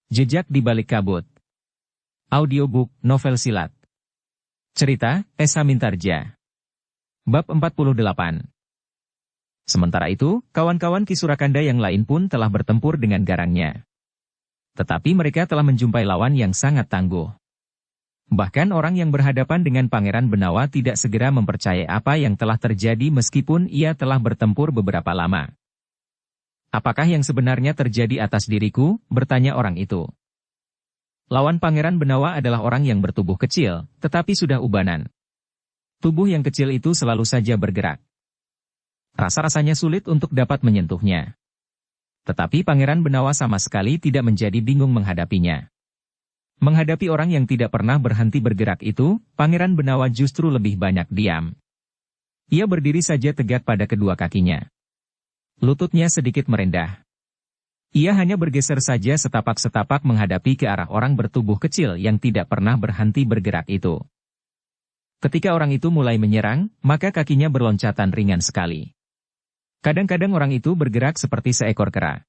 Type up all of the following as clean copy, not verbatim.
Jejak di Balik Kabut. Audiobook novel silat. Cerita, Esa Mintarja. Bab 48. Sementara itu, kawan-kawan Ki Surakanda yang lain pun telah bertempur dengan garangnya. Tetapi mereka telah menjumpai lawan yang sangat tangguh. Bahkan orang yang berhadapan dengan Pangeran Benawa tidak segera mempercayai apa yang telah terjadi meskipun ia telah bertempur beberapa lama. "Apakah yang sebenarnya terjadi atas diriku?" bertanya orang itu. Lawan Pangeran Benawa adalah orang yang bertubuh kecil, tetapi sudah ubanan. Tubuh yang kecil itu selalu saja bergerak. Rasa-rasanya sulit untuk dapat menyentuhnya. Tetapi Pangeran Benawa sama sekali tidak menjadi bingung menghadapinya. Menghadapi orang yang tidak pernah berhenti bergerak itu, Pangeran Benawa justru lebih banyak diam. Ia berdiri saja tegak pada kedua kakinya. Lututnya sedikit merendah. Ia hanya bergeser saja setapak-setapak menghadapi ke arah orang bertubuh kecil yang tidak pernah berhenti bergerak itu. Ketika orang itu mulai menyerang, maka kakinya berloncatan ringan sekali. Kadang-kadang orang itu bergerak seperti seekor kera.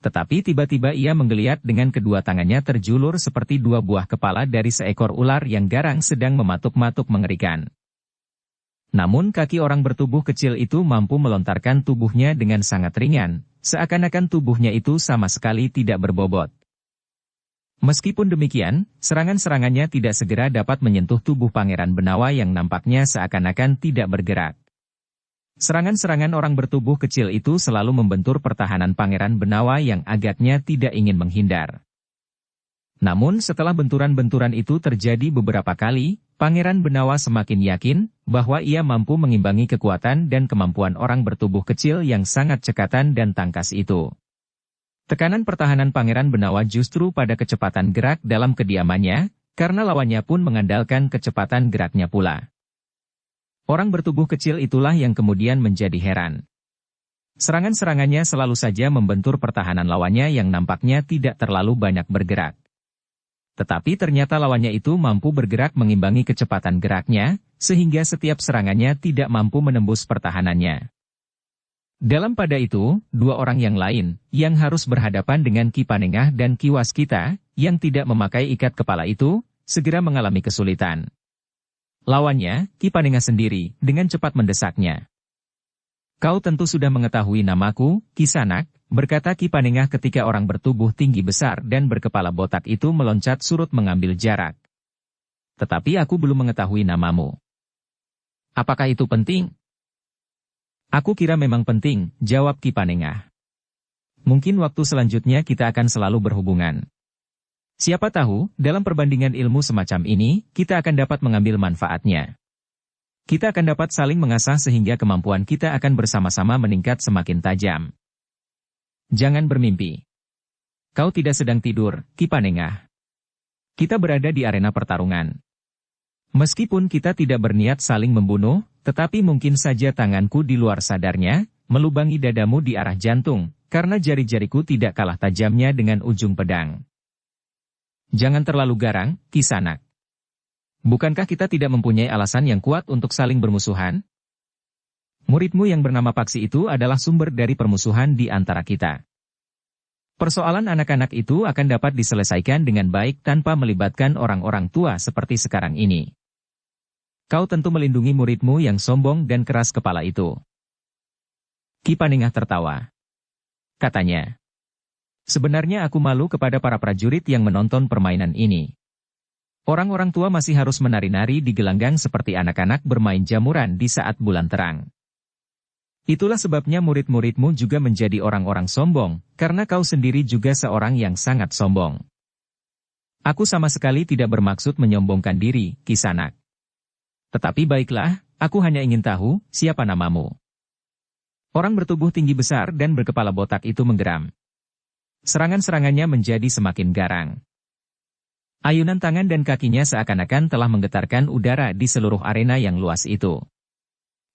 Tetapi tiba-tiba ia menggeliat dengan kedua tangannya terjulur seperti dua buah kepala dari seekor ular yang garang sedang mematuk-matuk mengerikan. Namun kaki orang bertubuh kecil itu mampu melontarkan tubuhnya dengan sangat ringan, seakan-akan tubuhnya itu sama sekali tidak berbobot. Meskipun demikian, serangan-serangannya tidak segera dapat menyentuh tubuh Pangeran Benawa yang nampaknya seakan-akan tidak bergerak. Serangan-serangan orang bertubuh kecil itu selalu membentur pertahanan Pangeran Benawa yang agaknya tidak ingin menghindar. Namun setelah benturan-benturan itu terjadi beberapa kali, Pangeran Benawa semakin yakin bahwa ia mampu mengimbangi kekuatan dan kemampuan orang bertubuh kecil yang sangat cekatan dan tangkas itu. Tekanan pertahanan Pangeran Benawa justru pada kecepatan gerak dalam kediamannya, karena lawannya pun mengandalkan kecepatan geraknya pula. Orang bertubuh kecil itulah yang kemudian menjadi heran. Serangan-serangannya selalu saja membentur pertahanan lawannya yang nampaknya tidak terlalu banyak bergerak. Tetapi ternyata lawannya itu mampu bergerak mengimbangi kecepatan geraknya, sehingga setiap serangannya tidak mampu menembus pertahanannya. Dalam pada itu, dua orang yang lain, yang harus berhadapan dengan Ki Panengah dan Ki Waskita, yang tidak memakai ikat kepala itu, segera mengalami kesulitan. Lawannya, Ki Panengah sendiri, dengan cepat mendesaknya. "Kau tentu sudah mengetahui namaku, Kisanak," berkata Ki Panengah ketika orang bertubuh tinggi besar dan berkepala botak itu meloncat surut mengambil jarak. "Tetapi aku belum mengetahui namamu." "Apakah itu penting?" "Aku kira memang penting," jawab Ki Panengah. "Mungkin waktu selanjutnya kita akan selalu berhubungan. Siapa tahu, dalam perbandingan ilmu semacam ini, kita akan dapat mengambil manfaatnya. Kita akan dapat saling mengasah sehingga kemampuan kita akan bersama-sama meningkat semakin tajam." "Jangan bermimpi. Kau tidak sedang tidur, Ki Panengah. Kita berada di arena pertarungan. Meskipun kita tidak berniat saling membunuh, tetapi mungkin saja tanganku di luar sadarnya, melubangi dadamu di arah jantung, karena jari-jariku tidak kalah tajamnya dengan ujung pedang. Jangan terlalu garang, Kisanak. Bukankah kita tidak mempunyai alasan yang kuat untuk saling bermusuhan? Muridmu yang bernama Paksi itu adalah sumber dari permusuhan di antara kita. Persoalan anak-anak itu akan dapat diselesaikan dengan baik tanpa melibatkan orang-orang tua seperti sekarang ini. Kau tentu melindungi muridmu yang sombong dan keras kepala itu." Ki Panengah tertawa. Katanya, "Sebenarnya aku malu kepada para prajurit yang menonton permainan ini. Orang-orang tua masih harus menari-nari di gelanggang seperti anak-anak bermain jamuran di saat bulan terang. Itulah sebabnya murid-muridmu juga menjadi orang-orang sombong, karena kau sendiri juga seorang yang sangat sombong. Aku sama sekali tidak bermaksud menyombongkan diri, Kisanak. Tetapi baiklah, aku hanya ingin tahu, siapa namamu?" Orang bertubuh tinggi besar dan berkepala botak itu menggeram. Serangan-serangannya menjadi semakin garang. Ayunan tangan dan kakinya seakan-akan telah menggetarkan udara di seluruh arena yang luas itu.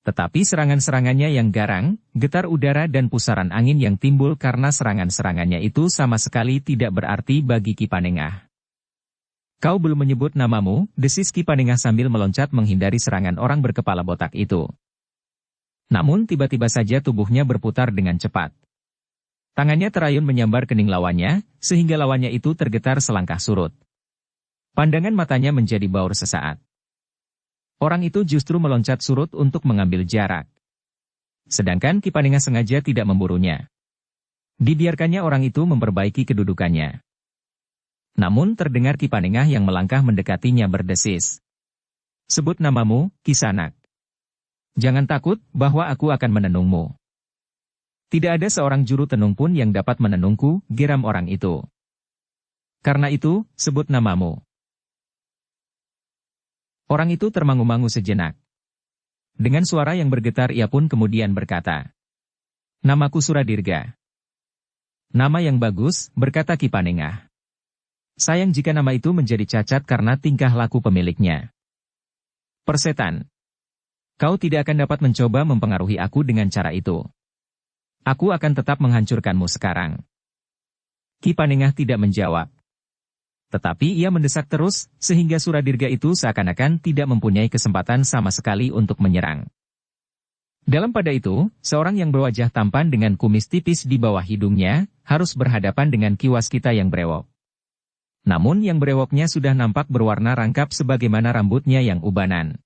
Tetapi serangan-serangannya yang garang, getar udara dan pusaran angin yang timbul karena serangan-serangannya itu sama sekali tidak berarti bagi Ki Panengah. "Kau belum menyebut namamu," desis Ki Panengah sambil meloncat menghindari serangan orang berkepala botak itu. Namun tiba-tiba saja tubuhnya berputar dengan cepat. Tangannya terayun menyambar kening lawannya, sehingga lawannya itu tergetar selangkah surut. Pandangan matanya menjadi baur sesaat. Orang itu justru meloncat surut untuk mengambil jarak. Sedangkan Ki Panengah sengaja tidak memburunya. Dibiarkannya orang itu memperbaiki kedudukannya. Namun terdengar Ki Panengah yang melangkah mendekatinya berdesis. "Sebut namamu, Kisanak. Jangan takut bahwa aku akan menenungmu." "Tidak ada seorang juru tenung pun yang dapat menenungku," geram orang itu. "Karena itu, sebut namamu." Orang itu termangu-mangu sejenak. Dengan suara yang bergetar ia pun kemudian berkata, "Namaku Suradirga." "Nama yang bagus," berkata Ki Panengah. "Sayang jika nama itu menjadi cacat karena tingkah laku pemiliknya." "Persetan. Kau tidak akan dapat mencoba mempengaruhi aku dengan cara itu. Aku akan tetap menghancurkanmu sekarang." Ki Panengah tidak menjawab. Tetapi ia mendesak terus, sehingga Suradirga itu seakan-akan tidak mempunyai kesempatan sama sekali untuk menyerang. Dalam pada itu, seorang yang berwajah tampan dengan kumis tipis di bawah hidungnya, harus berhadapan dengan Ki Waskita yang brewok. Namun yang brewoknya sudah nampak berwarna rangkap sebagaimana rambutnya yang ubanan.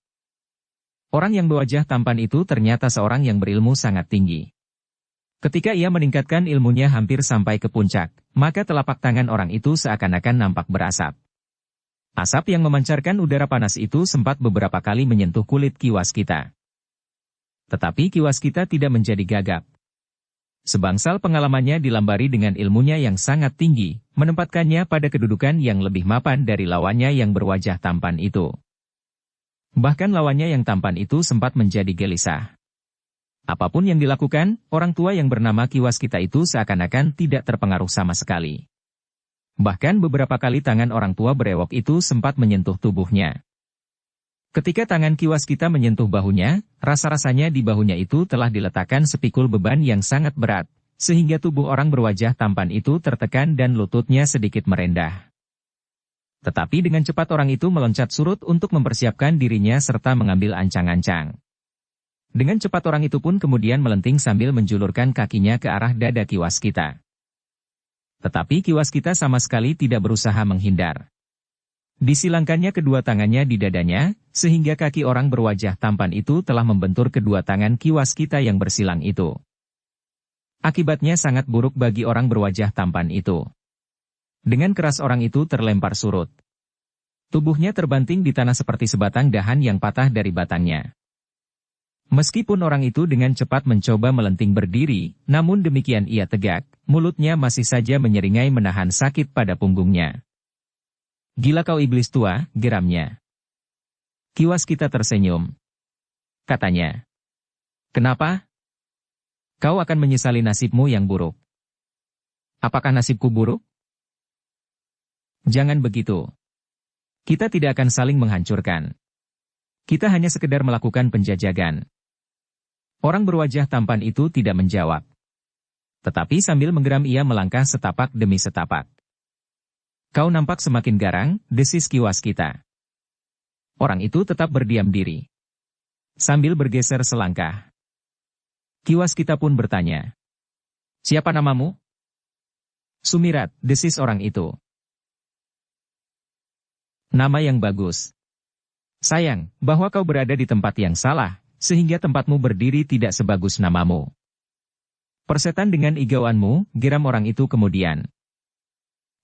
Orang yang berwajah tampan itu ternyata seorang yang berilmu sangat tinggi. Ketika ia meningkatkan ilmunya hampir sampai ke puncak, maka telapak tangan orang itu seakan-akan nampak berasap. Asap yang memancarkan udara panas itu sempat beberapa kali menyentuh kulit Ki Waskita. Tetapi Ki Waskita tidak menjadi gagap. Sebangsal pengalamannya dilambari dengan ilmunya yang sangat tinggi, menempatkannya pada kedudukan yang lebih mapan dari lawannya yang berwajah tampan itu. Bahkan lawannya yang tampan itu sempat menjadi gelisah. Apapun yang dilakukan, orang tua yang bernama Ki Waskita itu seakan-akan tidak terpengaruh sama sekali. Bahkan beberapa kali tangan orang tua berewok itu sempat menyentuh tubuhnya. Ketika tangan Ki Waskita menyentuh bahunya, rasa-rasanya di bahunya itu telah diletakkan sepikul beban yang sangat berat, sehingga tubuh orang berwajah tampan itu tertekan dan lututnya sedikit merendah. Tetapi dengan cepat orang itu meloncat surut untuk mempersiapkan dirinya serta mengambil ancang-ancang. Dengan cepat orang itu pun kemudian melenting sambil menjulurkan kakinya ke arah dada Ki Waskita. Tetapi Ki Waskita sama sekali tidak berusaha menghindar. Disilangkannya kedua tangannya di dadanya, sehingga kaki orang berwajah tampan itu telah membentur kedua tangan Ki Waskita yang bersilang itu. Akibatnya sangat buruk bagi orang berwajah tampan itu. Dengan keras orang itu terlempar surut. Tubuhnya terbanting di tanah seperti sebatang dahan yang patah dari batangnya. Meskipun orang itu dengan cepat mencoba melenting berdiri, namun demikian ia tegak, mulutnya masih saja menyeringai menahan sakit pada punggungnya. "Gila kau iblis tua," geramnya. Ki Waskita tersenyum. Katanya, "Kenapa? Kau akan menyesali nasibmu yang buruk." "Apakah nasibku buruk?" "Jangan begitu. Kita tidak akan saling menghancurkan. Kita hanya sekedar melakukan penjajagan." Orang berwajah tampan itu tidak menjawab. Tetapi sambil menggeram ia melangkah setapak demi setapak. "Kau nampak semakin garang," desis Ki Waskita. Orang itu tetap berdiam diri. Sambil bergeser selangkah. Ki Waskita pun bertanya, "Siapa namamu?" "Sumirat," desis orang itu. "Nama yang bagus. Sayang, bahwa kau berada di tempat yang salah, sehingga tempatmu berdiri tidak sebagus namamu." "Persetan dengan igauanmu," geram orang itu kemudian.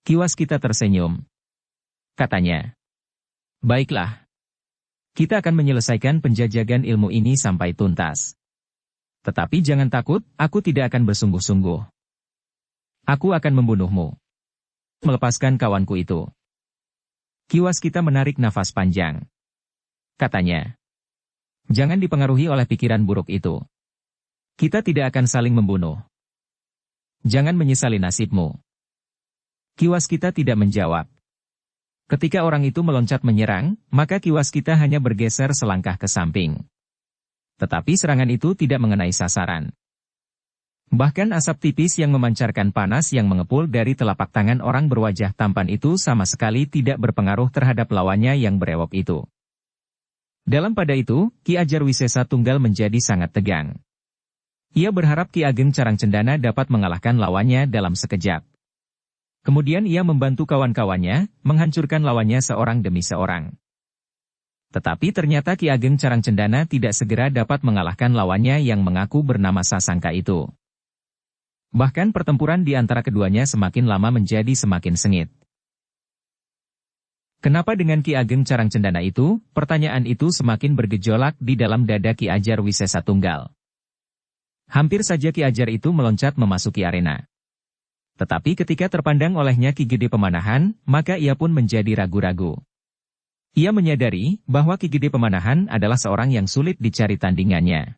Ki Waskita tersenyum. Katanya, "Baiklah. Kita akan menyelesaikan penjajagan ilmu ini sampai tuntas. Tetapi jangan takut, aku tidak akan bersungguh-sungguh. Aku akan membunuhmu. Melepaskan kawanku itu." Ki Waskita menarik nafas panjang. Katanya, "Jangan dipengaruhi oleh pikiran buruk itu. Kita tidak akan saling membunuh. Jangan menyesali nasibmu." Ki Waskita tidak menjawab. Ketika orang itu meloncat menyerang, maka Ki Waskita hanya bergeser selangkah ke samping. Tetapi serangan itu tidak mengenai sasaran. Bahkan asap tipis yang memancarkan panas yang mengepul dari telapak tangan orang berwajah tampan itu sama sekali tidak berpengaruh terhadap lawannya yang berewok itu. Dalam pada itu, Ki Ajar Wisesa Tunggal menjadi sangat tegang. Ia berharap Ki Ageng Carangcendana dapat mengalahkan lawannya dalam sekejap. Kemudian ia membantu kawan-kawannya, menghancurkan lawannya seorang demi seorang. Tetapi ternyata Ki Ageng Carangcendana tidak segera dapat mengalahkan lawannya yang mengaku bernama Sasangka itu. Bahkan pertempuran di antara keduanya semakin lama menjadi semakin sengit. Kenapa dengan Ki Ageng Carangcendana itu? Pertanyaan itu semakin bergejolak di dalam dada Ki Ajar Wisesa Tunggal. Hampir saja Ki Ajar itu meloncat memasuki arena. Tetapi ketika terpandang olehnya Ki Gede Pemanahan, maka ia pun menjadi ragu-ragu. Ia menyadari bahwa Ki Gede Pemanahan adalah seorang yang sulit dicari tandingannya.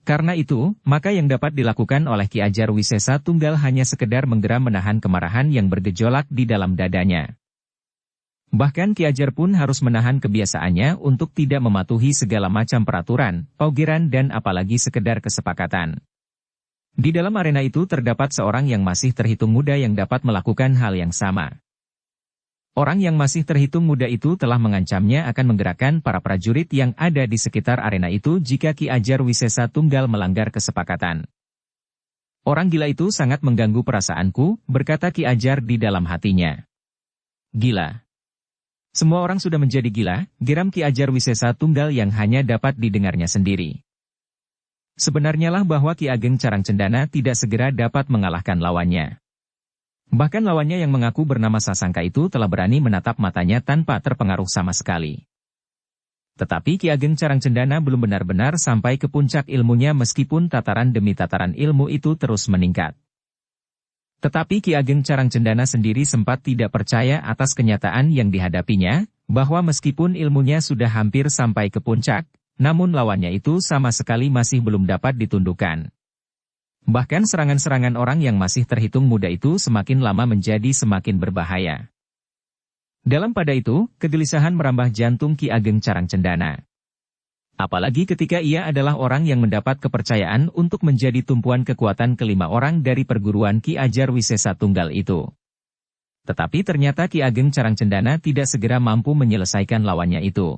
Karena itu, maka yang dapat dilakukan oleh Ki Ajar Wisesa Tunggal hanya sekedar menggeram menahan kemarahan yang bergejolak di dalam dadanya. Bahkan Ki Ajar pun harus menahan kebiasaannya untuk tidak mematuhi segala macam peraturan, paugeran dan apalagi sekedar kesepakatan. Di dalam arena itu terdapat seorang yang masih terhitung muda yang dapat melakukan hal yang sama. Orang yang masih terhitung muda itu telah mengancamnya akan menggerakkan para prajurit yang ada di sekitar arena itu jika Ki Ajar Wisesa Tunggal melanggar kesepakatan. Orang gila itu sangat mengganggu perasaanku, berkata Ki Ajar di dalam hatinya. Gila. Semua orang sudah menjadi gila, geram Ki Ajar Wisesa Tunggal yang hanya dapat didengarnya sendiri. Sebenarnya lah bahwa Ki Ageng Carangcendana tidak segera dapat mengalahkan lawannya. Bahkan lawannya yang mengaku bernama Sasangka itu telah berani menatap matanya tanpa terpengaruh sama sekali. Tetapi Ki Ageng Carangcendana belum benar-benar sampai ke puncak ilmunya meskipun tataran demi tataran ilmu itu terus meningkat. Tetapi Ki Ageng Carangcendana sendiri sempat tidak percaya atas kenyataan yang dihadapinya, bahwa meskipun ilmunya sudah hampir sampai ke puncak, namun lawannya itu sama sekali masih belum dapat ditundukkan. Bahkan serangan-serangan orang yang masih terhitung muda itu semakin lama menjadi semakin berbahaya. Dalam pada itu, kegelisahan merambah jantung Ki Ageng Carangcendana. Apalagi ketika ia adalah orang yang mendapat kepercayaan untuk menjadi tumpuan kekuatan kelima orang dari perguruan Ki Ajar Wisesa Tunggal itu. Tetapi ternyata Ki Ageng Carangcendana tidak segera mampu menyelesaikan lawannya itu.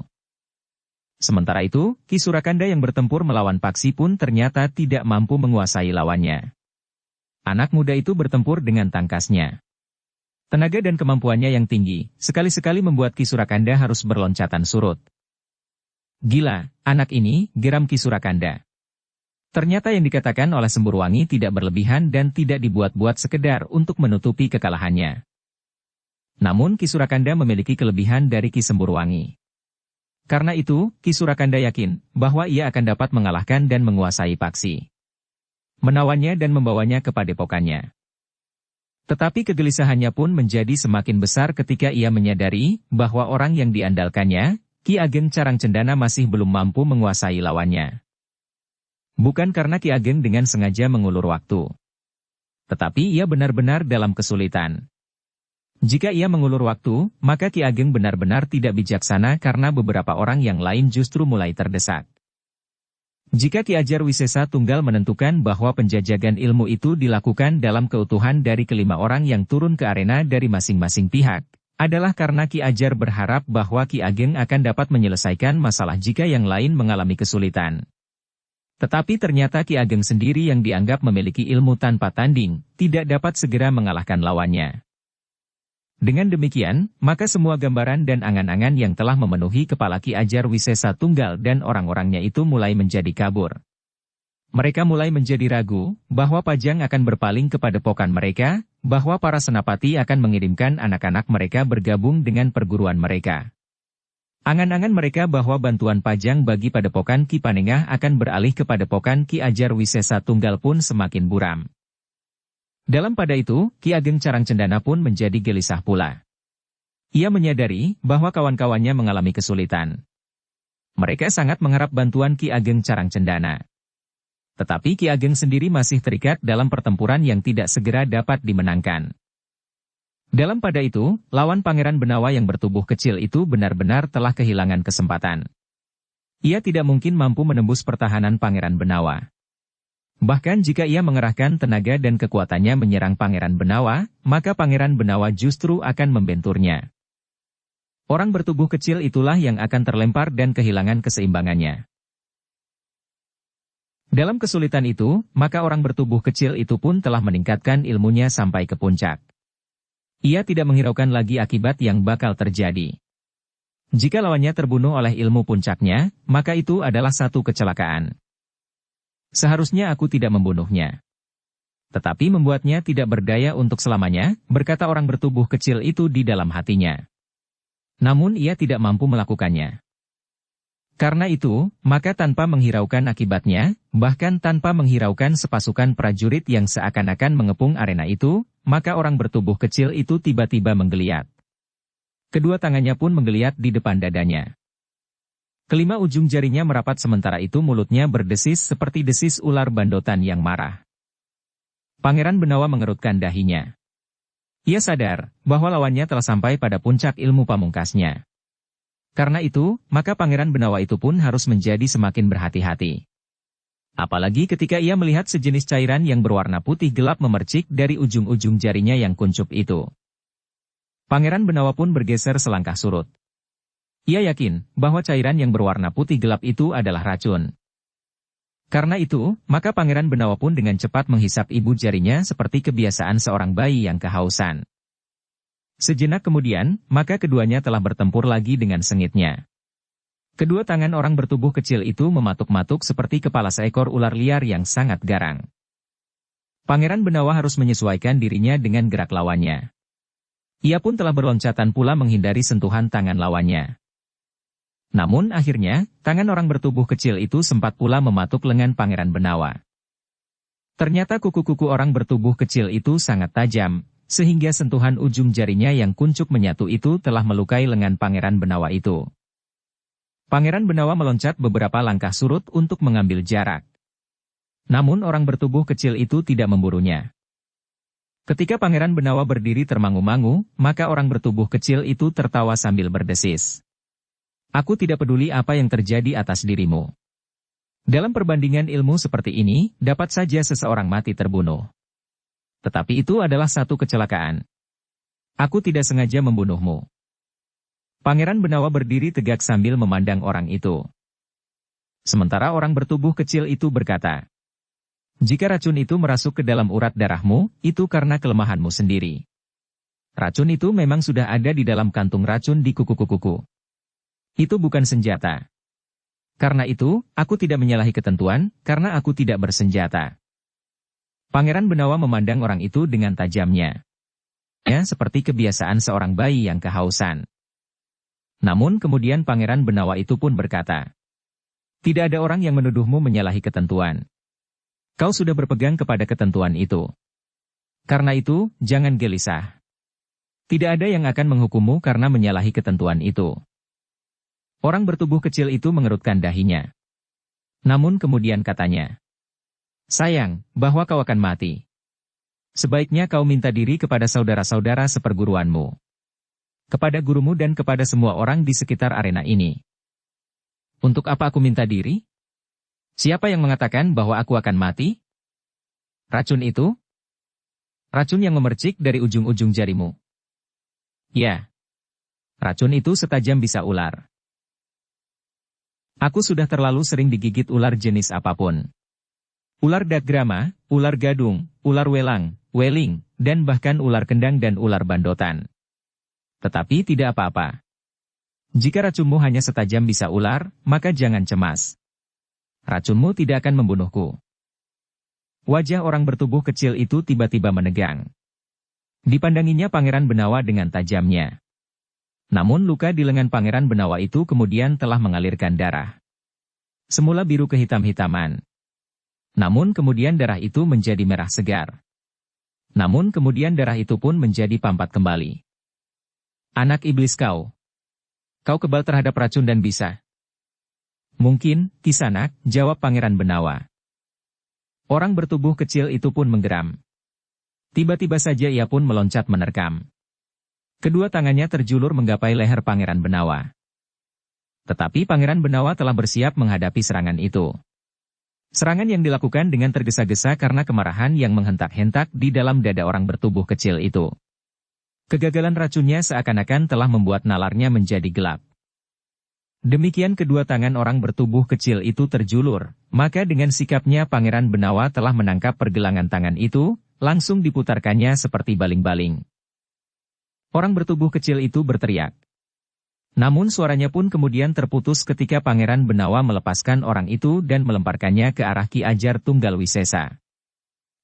Sementara itu, Ki Surakanda yang bertempur melawan Paksi pun ternyata tidak mampu menguasai lawannya. Anak muda itu bertempur dengan tangkasnya. Tenaga dan kemampuannya yang tinggi, sekali-sekali membuat Ki Surakanda harus berloncatan surut. Gila, anak ini, geram Ki Surakanda. Ternyata yang dikatakan oleh Semburwangi tidak berlebihan dan tidak dibuat-buat sekedar untuk menutupi kekalahannya. Namun Ki Surakanda memiliki kelebihan dari Ki Semburwangi. Karena itu, Ki Surakanda yakin bahwa ia akan dapat mengalahkan dan menguasai Paksi. Menawannya dan membawanya ke padepokannya. Tetapi kegelisahannya pun menjadi semakin besar ketika ia menyadari bahwa orang yang diandalkannya, Ki Ageng Carangcendana masih belum mampu menguasai lawannya. Bukan karena Ki Ageng dengan sengaja mengulur waktu. Tetapi ia benar-benar dalam kesulitan. Jika ia mengulur waktu, maka Ki Ageng benar-benar tidak bijaksana karena beberapa orang yang lain justru mulai terdesak. Jika Ki Ajar Wisesa Tunggal menentukan bahwa penjajagan ilmu itu dilakukan dalam keutuhan dari kelima orang yang turun ke arena dari masing-masing pihak, adalah karena Ki Ajar berharap bahwa Ki Ageng akan dapat menyelesaikan masalah jika yang lain mengalami kesulitan. Tetapi ternyata Ki Ageng sendiri yang dianggap memiliki ilmu tanpa tanding, tidak dapat segera mengalahkan lawannya. Dengan demikian, maka semua gambaran dan angan-angan yang telah memenuhi kepala Ki Ajar Wisesa Tunggal dan orang-orangnya itu mulai menjadi kabur. Mereka mulai menjadi ragu, bahwa Pajang akan berpaling kepada padepokan mereka, bahwa para senapati akan mengirimkan anak-anak mereka bergabung dengan perguruan mereka. Angan-angan mereka bahwa bantuan Pajang bagi padepokan Ki Panengah akan beralih ke padepokan Ki Ajar Wisesa Tunggal pun semakin buram. Dalam pada itu, Ki Ageng Carangcendana pun menjadi gelisah pula. Ia menyadari bahwa kawan-kawannya mengalami kesulitan. Mereka sangat mengharap bantuan Ki Ageng Carangcendana. Tetapi Ki Ageng sendiri masih terikat dalam pertempuran yang tidak segera dapat dimenangkan. Dalam pada itu, lawan Pangeran Benawa yang bertubuh kecil itu benar-benar telah kehilangan kesempatan. Ia tidak mungkin mampu menembus pertahanan Pangeran Benawa. Bahkan jika ia mengerahkan tenaga dan kekuatannya menyerang Pangeran Benawa, maka Pangeran Benawa justru akan membenturnya. Orang bertubuh kecil itulah yang akan terlempar dan kehilangan keseimbangannya. Dalam kesulitan itu, maka orang bertubuh kecil itu pun telah meningkatkan ilmunya sampai ke puncak. Ia tidak menghiraukan lagi akibat yang bakal terjadi. Jika lawannya terbunuh oleh ilmu puncaknya, maka itu adalah satu kecelakaan. Seharusnya aku tidak membunuhnya. Tetapi membuatnya tidak berdaya untuk selamanya, berkata orang bertubuh kecil itu di dalam hatinya. Namun ia tidak mampu melakukannya. Karena itu, maka tanpa menghiraukan akibatnya, bahkan tanpa menghiraukan sepasukan prajurit yang seakan-akan mengepung arena itu, maka orang bertubuh kecil itu tiba-tiba menggeliat. Kedua tangannya pun menggeliat di depan dadanya. Kelima ujung jarinya merapat sementara itu mulutnya berdesis seperti desis ular bandotan yang marah. Pangeran Benawa mengerutkan dahinya. Ia sadar bahwa lawannya telah sampai pada puncak ilmu pamungkasnya. Karena itu, maka Pangeran Benawa itu pun harus menjadi semakin berhati-hati. Apalagi ketika ia melihat sejenis cairan yang berwarna putih gelap memercik dari ujung-ujung jarinya yang kuncup itu. Pangeran Benawa pun bergeser selangkah surut. Ia yakin bahwa cairan yang berwarna putih gelap itu adalah racun. Karena itu, maka Pangeran Benawa pun dengan cepat menghisap ibu jarinya seperti kebiasaan seorang bayi yang kehausan. Sejenak kemudian, maka keduanya telah bertempur lagi dengan sengitnya. Kedua tangan orang bertubuh kecil itu mematuk-matuk seperti kepala seekor ular liar yang sangat garang. Pangeran Benawa harus menyesuaikan dirinya dengan gerak lawannya. Ia pun telah berloncatan pula menghindari sentuhan tangan lawannya. Namun akhirnya, tangan orang bertubuh kecil itu sempat pula mematuk lengan Pangeran Benawa. Ternyata kuku-kuku orang bertubuh kecil itu sangat tajam, sehingga sentuhan ujung jarinya yang kuncup menyatu itu telah melukai lengan Pangeran Benawa itu. Pangeran Benawa meloncat beberapa langkah surut untuk mengambil jarak. Namun orang bertubuh kecil itu tidak memburunya. Ketika Pangeran Benawa berdiri termangu-mangu, maka orang bertubuh kecil itu tertawa sambil berdesis. Aku tidak peduli apa yang terjadi atas dirimu. Dalam perbandingan ilmu seperti ini, dapat saja seseorang mati terbunuh. Tetapi itu adalah satu kecelakaan. Aku tidak sengaja membunuhmu. Pangeran Benawa berdiri tegak sambil memandang orang itu. Sementara orang bertubuh kecil itu berkata, jika racun itu merasuk ke dalam urat darahmu, itu karena kelemahanmu sendiri. Racun itu memang sudah ada di dalam kantung racun di kuku-kukuku. Itu bukan senjata. Karena itu, aku tidak menyalahi ketentuan, karena aku tidak bersenjata. Pangeran Benawa memandang orang itu dengan tajamnya. Ya, seperti kebiasaan seorang bayi yang kehausan. Namun kemudian Pangeran Benawa itu pun berkata, tidak ada orang yang menuduhmu menyalahi ketentuan. Kau sudah berpegang kepada ketentuan itu. Karena itu, jangan gelisah. Tidak ada yang akan menghukummu karena menyalahi ketentuan itu. Orang bertubuh kecil itu mengerutkan dahinya. Namun kemudian katanya, sayang, bahwa kau akan mati. Sebaiknya kau minta diri kepada saudara-saudara seperguruanmu. Kepada gurumu dan kepada semua orang di sekitar arena ini. Untuk apa aku minta diri? Siapa yang mengatakan bahwa aku akan mati? Racun itu? Racun yang memercik dari ujung-ujung jarimu. Ya. Racun itu setajam bisa ular. Aku sudah terlalu sering digigit ular jenis apapun. Ular dagrama, ular gadung, ular welang, weling, dan bahkan ular kendang dan ular bandotan. Tetapi tidak apa-apa. Jika racunmu hanya setajam bisa ular, maka jangan cemas. Racunmu tidak akan membunuhku. Wajah orang bertubuh kecil itu tiba-tiba menegang. Dipandanginya Pangeran Benawa dengan tajamnya. Namun luka di lengan Pangeran Benawa itu kemudian telah mengalirkan darah. Semula biru kehitam-hitaman. Namun kemudian darah itu menjadi merah segar. Namun kemudian darah itu pun menjadi pampat kembali. Anak iblis kau. Kau kebal terhadap racun dan bisa. Mungkin, Kisanak, jawab Pangeran Benawa. Orang bertubuh kecil itu pun menggeram. Tiba-tiba saja ia pun meloncat menerkam. Kedua tangannya terjulur menggapai leher Pangeran Benawa. Tetapi Pangeran Benawa telah bersiap menghadapi serangan itu. Serangan yang dilakukan dengan tergesa-gesa karena kemarahan yang menghentak-hentak di dalam dada orang bertubuh kecil itu. Kegagalan racunnya seakan-akan telah membuat nalarnya menjadi gelap. Demikian kedua tangan orang bertubuh kecil itu terjulur, maka dengan sikapnya Pangeran Benawa telah menangkap pergelangan tangan itu, langsung diputarkannya seperti baling-baling. Orang bertubuh kecil itu berteriak. Namun suaranya pun kemudian terputus ketika Pangeran Benawa melepaskan orang itu dan melemparkannya ke arah Ki Ajar Tunggal Wisesa.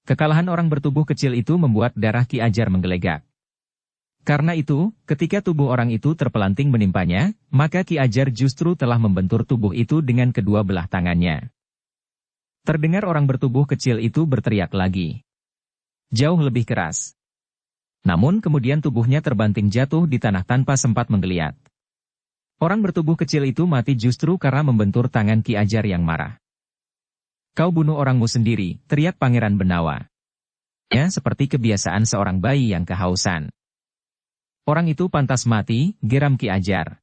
Kekalahan orang bertubuh kecil itu membuat darah Ki Ajar menggelegak. Karena itu, ketika tubuh orang itu terpelanting menimpanya, maka Ki Ajar justru telah membentur tubuh itu dengan kedua belah tangannya. Terdengar orang bertubuh kecil itu berteriak lagi. Jauh lebih keras. Namun kemudian tubuhnya terbanting jatuh di tanah tanpa sempat menggeliat. Orang bertubuh kecil itu mati justru karena membentur tangan Ki Ajar yang marah. Kau bunuh orangmu sendiri, teriak Pangeran Benawa. Ya, seperti kebiasaan seorang bayi yang kehausan. Orang itu pantas mati, geram Ki Ajar.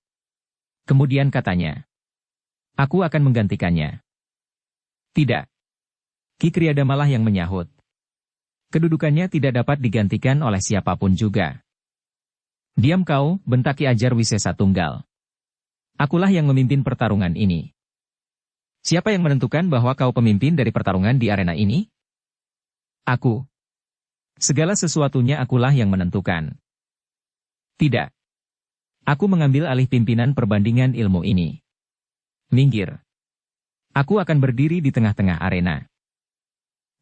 Kemudian katanya, aku akan menggantikannya. Tidak. Ki Kriadamalah yang menyahut. Kedudukannya tidak dapat digantikan oleh siapapun juga. Diam kau, bentak Ki Ajar Wisesa Tunggal. Akulah yang memimpin pertarungan ini. Siapa yang menentukan bahwa kau pemimpin dari pertarungan di arena ini? Aku. Segala sesuatunya akulah yang menentukan. Tidak. Aku mengambil alih pimpinan perbandingan ilmu ini. Minggir. Aku akan berdiri di tengah-tengah arena.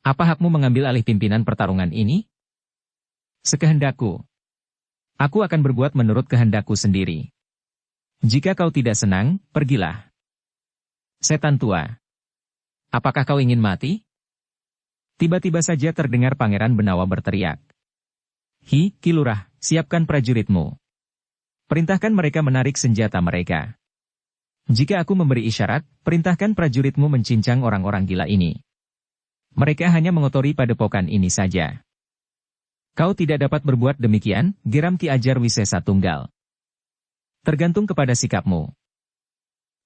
Apa hakmu mengambil alih pimpinan pertarungan ini? Sekehendakku. Aku akan berbuat menurut kehendakku sendiri. Jika kau tidak senang, pergilah. Setan tua. Apakah kau ingin mati? Tiba-tiba saja terdengar Pangeran Benawa berteriak. Hi, Ki Lurah, siapkan prajuritmu. Perintahkan mereka menarik senjata mereka. Jika aku memberi isyarat, perintahkan prajuritmu mencincang orang-orang gila ini. Mereka hanya mengotori padepokan ini saja. Kau tidak dapat berbuat demikian, geram Ki Ajar Wisesa Tunggal. Tergantung kepada sikapmu.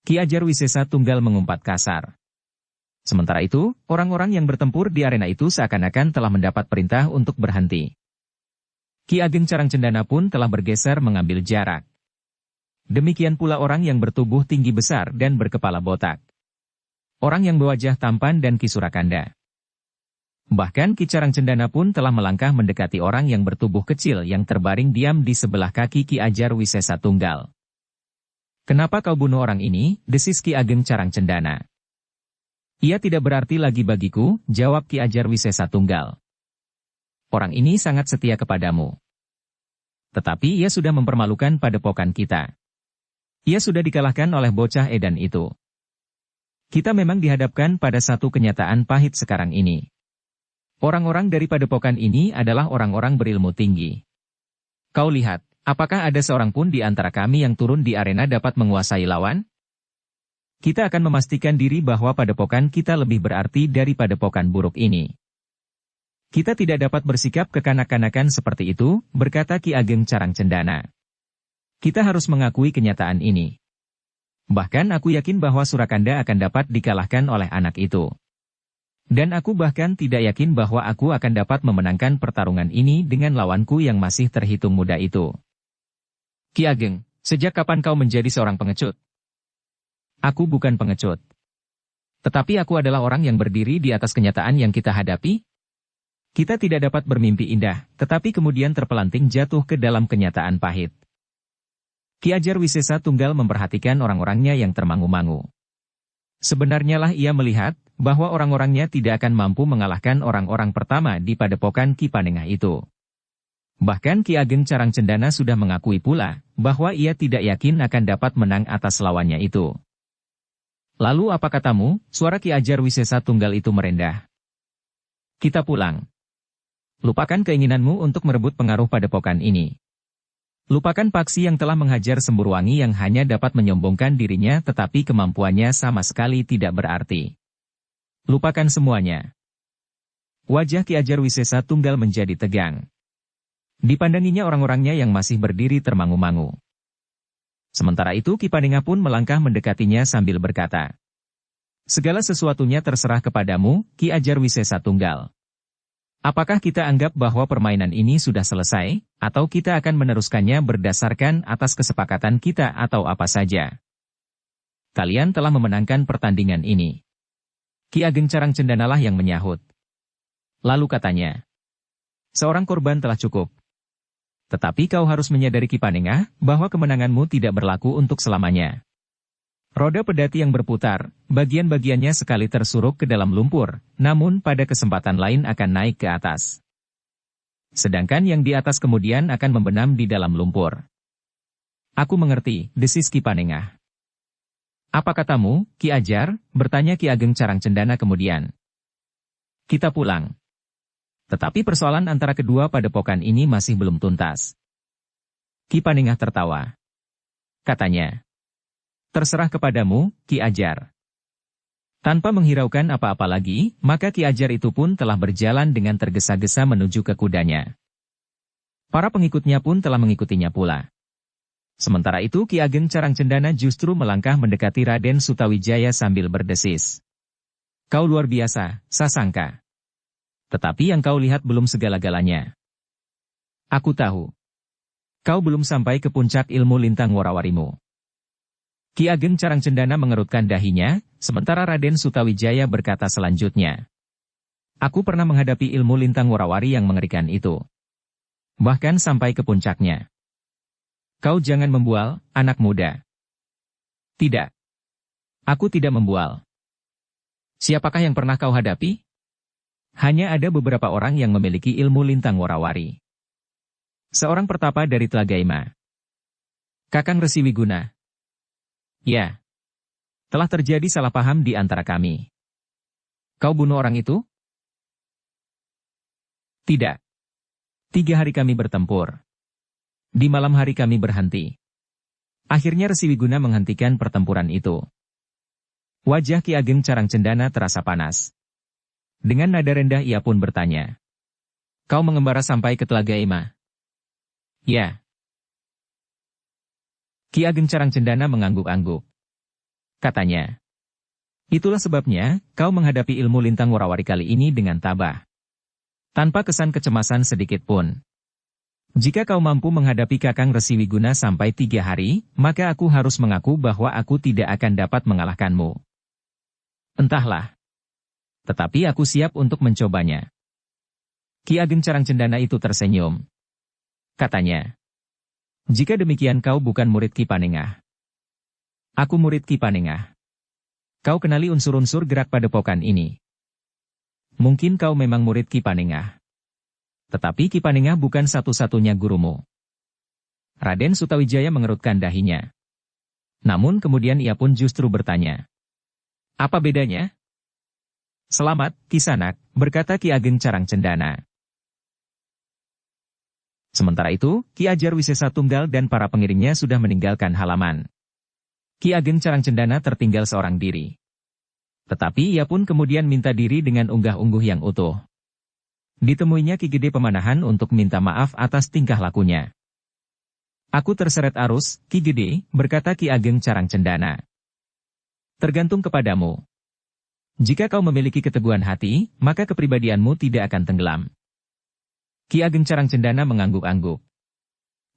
Ki Ajar Wisesa Tunggal mengumpat kasar. Sementara itu, orang-orang yang bertempur di arena itu seakan-akan telah mendapat perintah untuk berhenti. Ki Ageng Carang Cendana pun telah bergeser mengambil jarak. Demikian pula orang yang bertubuh tinggi besar dan berkepala botak. Orang yang berwajah tampan dan Ki Surakanda. Bahkan Ki Carang Cendana pun telah melangkah mendekati orang yang bertubuh kecil yang terbaring diam di sebelah kaki Ki Ajar Wisesa Tunggal. Kenapa kau bunuh orang ini? Desis Ki Ageng Carang Cendana. Ia tidak berarti lagi bagiku, jawab Ki Ajar Wisesa Tunggal. Orang ini sangat setia kepadamu. Tetapi ia sudah mempermalukan padepokan kita. Ia sudah dikalahkan oleh bocah edan itu. Kita memang dihadapkan pada satu kenyataan pahit sekarang ini. Orang-orang dari padepokan ini adalah orang-orang berilmu tinggi. Kau lihat, apakah ada seorang pun di antara kami yang turun di arena dapat menguasai lawan? Kita akan memastikan diri bahwa padepokan kita lebih berarti dari padepokan buruk ini. Kita tidak dapat bersikap kekanak-kanakan seperti itu, berkata Ki Ageng Carang Cendana. Kita harus mengakui kenyataan ini. Bahkan aku yakin bahwa Surakanda akan dapat dikalahkan oleh anak itu. Dan aku bahkan tidak yakin bahwa aku akan dapat memenangkan pertarungan ini dengan lawanku yang masih terhitung muda itu. Ki Ageng, sejak kapan kau menjadi seorang pengecut? Aku bukan pengecut. Tetapi aku adalah orang yang berdiri di atas kenyataan yang kita hadapi. Kita tidak dapat bermimpi indah, tetapi kemudian terpelanting jatuh ke dalam kenyataan pahit. Ki Ajar Wisesa Tunggal memperhatikan orang-orangnya yang termangu-mangu. Sebenarnya lah ia melihat bahwa orang-orangnya tidak akan mampu mengalahkan orang-orang pertama di padepokan Ki Panengah itu. Bahkan Ki Ageng Carang Cendana sudah mengakui pula bahwa ia tidak yakin akan dapat menang atas lawannya itu. Lalu apa katamu? Suara Ki Ajar Wisesa Tunggal itu merendah. Kita pulang. Lupakan keinginanmu untuk merebut pengaruh padepokan ini. Lupakan Paksi yang telah menghajar Semburwangi yang hanya dapat menyombongkan dirinya tetapi kemampuannya sama sekali tidak berarti. Lupakan semuanya. Wajah Ki Ajar Wisesa Tunggal menjadi tegang. Dipandanginya orang-orangnya yang masih berdiri termangu-mangu. Sementara itu Ki Panengah pun melangkah mendekatinya sambil berkata, segala sesuatunya terserah kepadamu, Ki Ajar Wisesa Tunggal. Apakah kita anggap bahwa permainan ini sudah selesai, atau kita akan meneruskannya berdasarkan atas kesepakatan kita atau apa saja? Kalian telah memenangkan pertandingan ini. Ki Ageng Carang Cendanalah yang menyahut. Lalu katanya, seorang korban telah cukup. Tetapi kau harus menyadari Ki Panengah, bahwa kemenanganmu tidak berlaku untuk selamanya. Roda pedati yang berputar, bagian-bagiannya sekali tersuruk ke dalam lumpur, namun pada kesempatan lain akan naik ke atas. Sedangkan yang di atas kemudian akan membenam di dalam lumpur. Aku mengerti, desis Ki Panengah. Apa katamu, Ki Ajar? Bertanya Ki Ageng Carang Cendana kemudian. Kita pulang. Tetapi persoalan antara kedua padepokan ini masih belum tuntas. Ki Panengah tertawa. Katanya, terserah kepadamu, Ki Ajar. Tanpa menghiraukan apa-apa lagi, maka Ki Ajar itu pun telah berjalan dengan tergesa-gesa menuju ke kudanya. Para pengikutnya pun telah mengikutinya pula. Sementara itu Ki Ageng Carang Cendana justru melangkah mendekati Raden Sutawijaya sambil berdesis. Kau luar biasa, Sasangka. Tetapi yang kau lihat belum segala-galanya. Aku tahu. Kau belum sampai ke puncak ilmu lintang warawarimu. Ki Ageng Carang Cendana mengerutkan dahinya, sementara Raden Sutawijaya berkata selanjutnya. Aku pernah menghadapi ilmu lintang warawari yang mengerikan itu. Bahkan sampai ke puncaknya. Kau jangan membual, anak muda. Tidak. Aku tidak membual. Siapakah yang pernah kau hadapi? Hanya ada beberapa orang yang memiliki ilmu lintang warawari. Seorang pertapa dari Tlagaima. Kakang Resi Wiguna. Ya. Telah terjadi salah paham di antara kami. Kau bunuh orang itu? Tidak. 3 hari kami bertempur. Di malam hari kami berhenti. Akhirnya Resi Wiguna menghentikan pertempuran itu. Wajah Ki Ageng Carang Cendana terasa panas. Dengan nada rendah ia pun bertanya. Kau mengembara sampai ke Tlagaima? Ya. Ki Ageng Carang Cendana mengangguk-angguk. Katanya. Itulah sebabnya, kau menghadapi ilmu lintang warawari kali ini dengan tabah. Tanpa kesan kecemasan sedikit pun. Jika kau mampu menghadapi Kakang Resi Wiguna sampai 3 hari, maka aku harus mengaku bahwa aku tidak akan dapat mengalahkanmu. Entahlah. Tetapi aku siap untuk mencobanya. Ki Ageng Carang Cendana itu tersenyum. Katanya. Jika demikian kau bukan murid Ki Panengah. Aku murid Ki Panengah. Kau kenali unsur-unsur gerak padepokan ini. Mungkin kau memang murid Ki Panengah. Tetapi Ki Panengah bukan satu-satunya gurumu. Raden Sutawijaya mengerutkan dahinya. Namun kemudian ia pun justru bertanya. Apa bedanya? Selamat, Kisanak, berkata Ki Ageng Carang Cendana. Sementara itu, Ki Ajar Wisesa Tunggal dan para pengiringnya sudah meninggalkan halaman. Ki Ageng Carang Cendana tertinggal seorang diri. Tetapi ia pun kemudian minta diri dengan unggah-ungguh yang utuh. Ditemuinya Ki Gede Pemanahan untuk minta maaf atas tingkah lakunya. Aku terseret arus, Ki Gede, berkata Ki Ageng Carang Cendana. Tergantung kepadamu. Jika kau memiliki keteguhan hati, maka kepribadianmu tidak akan tenggelam. Ki Ageng Carang Cendana mengangguk-angguk.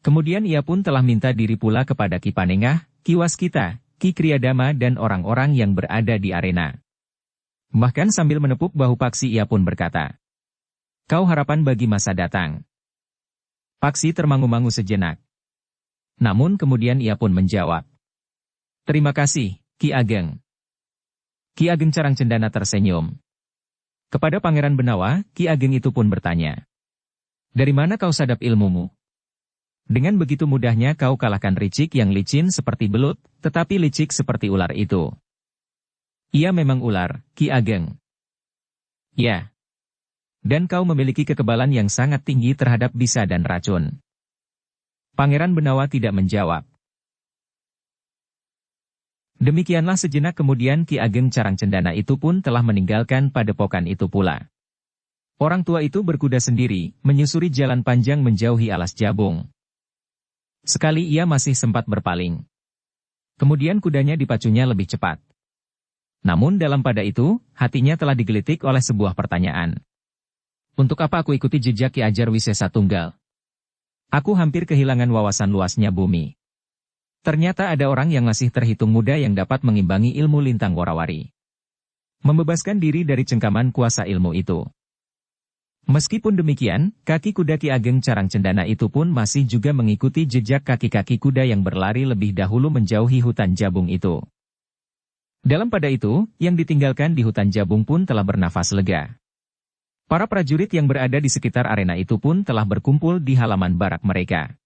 Kemudian ia pun telah minta diri pula kepada Ki Panengah, Ki Waskita, Ki Kriyadama dan orang-orang yang berada di arena. Bahkan sambil menepuk bahu Paksi ia pun berkata. Kau harapan bagi masa datang. Paksi termangu-mangu sejenak. Namun kemudian ia pun menjawab. Terima kasih, Ki Ageng. Ki Ageng Carang Cendana tersenyum. Kepada Pangeran Benawa, Ki Ageng itu pun bertanya. Dari mana kau sadap ilmumu? Dengan begitu mudahnya kau kalahkan Ricik yang licin seperti belut, tetapi licik seperti ular itu. Ia memang ular, Ki Ageng. Ya. Dan kau memiliki kekebalan yang sangat tinggi terhadap bisa dan racun. Pangeran Benawa tidak menjawab. Demikianlah sejenak kemudian Ki Ageng Carang Cendana itu pun telah meninggalkan padepokan itu pula. Orang tua itu berkuda sendiri, menyusuri jalan panjang menjauhi alas jabung. Sekali ia masih sempat berpaling. Kemudian kudanya dipacunya lebih cepat. Namun dalam pada itu, hatinya telah digelitik oleh sebuah pertanyaan. Untuk apa aku ikuti jejak Ki Ajar Wisesa Tunggal? Aku hampir kehilangan wawasan luasnya bumi. Ternyata ada orang yang masih terhitung muda yang dapat mengimbangi ilmu lintang warawari. Membebaskan diri dari cengkaman kuasa ilmu itu. Meskipun demikian, kaki kuda Ki Ageng Carang Cendana itu pun masih juga mengikuti jejak kaki-kaki kuda yang berlari lebih dahulu menjauhi hutan jabung itu. Dalam pada itu, yang ditinggalkan di hutan jabung pun telah bernafas lega. Para prajurit yang berada di sekitar arena itu pun telah berkumpul di halaman barak mereka.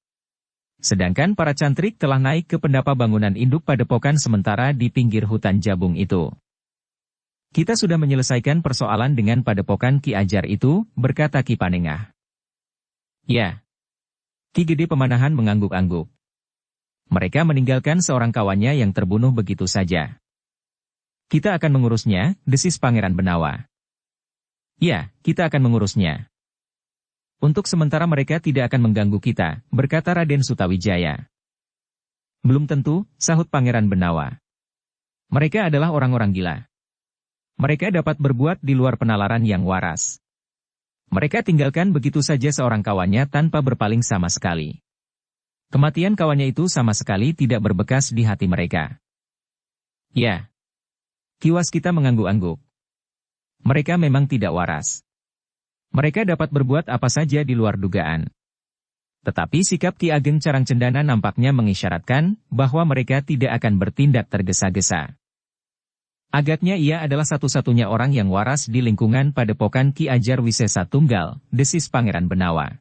Sedangkan para cantrik telah naik ke pendapa bangunan induk padepokan sementara di pinggir hutan jabung itu. Kita sudah menyelesaikan persoalan dengan padepokan Ki Ajar itu, berkata Ki Panengah. Ya. Ki Gede Pemanahan mengangguk-angguk. Mereka meninggalkan seorang kawannya yang terbunuh begitu saja. Kita akan mengurusnya, desis Pangeran Benawa. Ya, kita akan mengurusnya. Untuk sementara mereka tidak akan mengganggu kita, berkata Raden Sutawijaya. Belum tentu, sahut Pangeran Benawa. Mereka adalah orang-orang gila. Mereka dapat berbuat di luar penalaran yang waras. Mereka tinggalkan begitu saja seorang kawannya tanpa berpaling sama sekali. Kematian kawannya itu sama sekali tidak berbekas di hati mereka. Ya. Ki Waskita mengangguk-angguk. Mereka memang tidak waras. Mereka dapat berbuat apa saja di luar dugaan. Tetapi sikap Ki Ageng Carang Cendana nampaknya mengisyaratkan bahwa mereka tidak akan bertindak tergesa-gesa. Agaknya ia adalah satu-satunya orang yang waras di lingkungan padepokan Ki Ajar Wisesa Tunggal, desis Pangeran Benawa.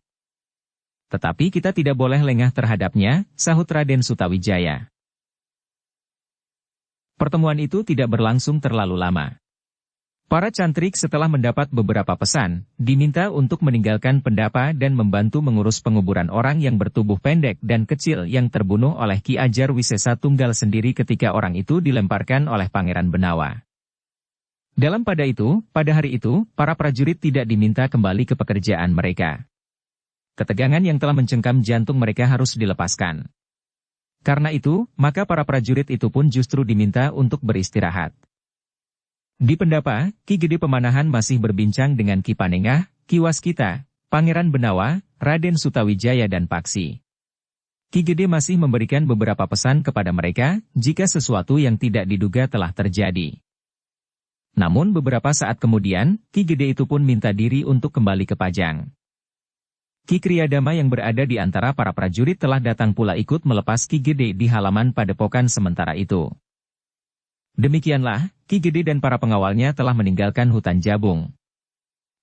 Tetapi kita tidak boleh lengah terhadapnya, sahut Raden Sutawijaya. Pertemuan itu tidak berlangsung terlalu lama. Para cantrik setelah mendapat beberapa pesan, diminta untuk meninggalkan pendapa dan membantu mengurus penguburan orang yang bertubuh pendek dan kecil yang terbunuh oleh Ki Ajar Wisesa Tunggal sendiri ketika orang itu dilemparkan oleh Pangeran Benawa. Dalam pada hari itu, para prajurit tidak diminta kembali ke pekerjaan mereka. Ketegangan yang telah mencengkam jantung mereka harus dilepaskan. Karena itu, maka para prajurit itu pun justru diminta untuk beristirahat. Di pendapa, Ki Gede Pemanahan masih berbincang dengan Ki Panengah, Ki Waskita, Pangeran Benawa, Raden Sutawijaya dan Paksi. Ki Gede masih memberikan beberapa pesan kepada mereka, jika sesuatu yang tidak diduga telah terjadi. Namun beberapa saat kemudian, Ki Gede itu pun minta diri untuk kembali ke Pajang. Ki Kriyadama yang berada di antara para prajurit telah datang pula ikut melepas Ki Gede di halaman padepokan sementara itu. Demikianlah, Ki Gede dan para pengawalnya telah meninggalkan hutan jabung.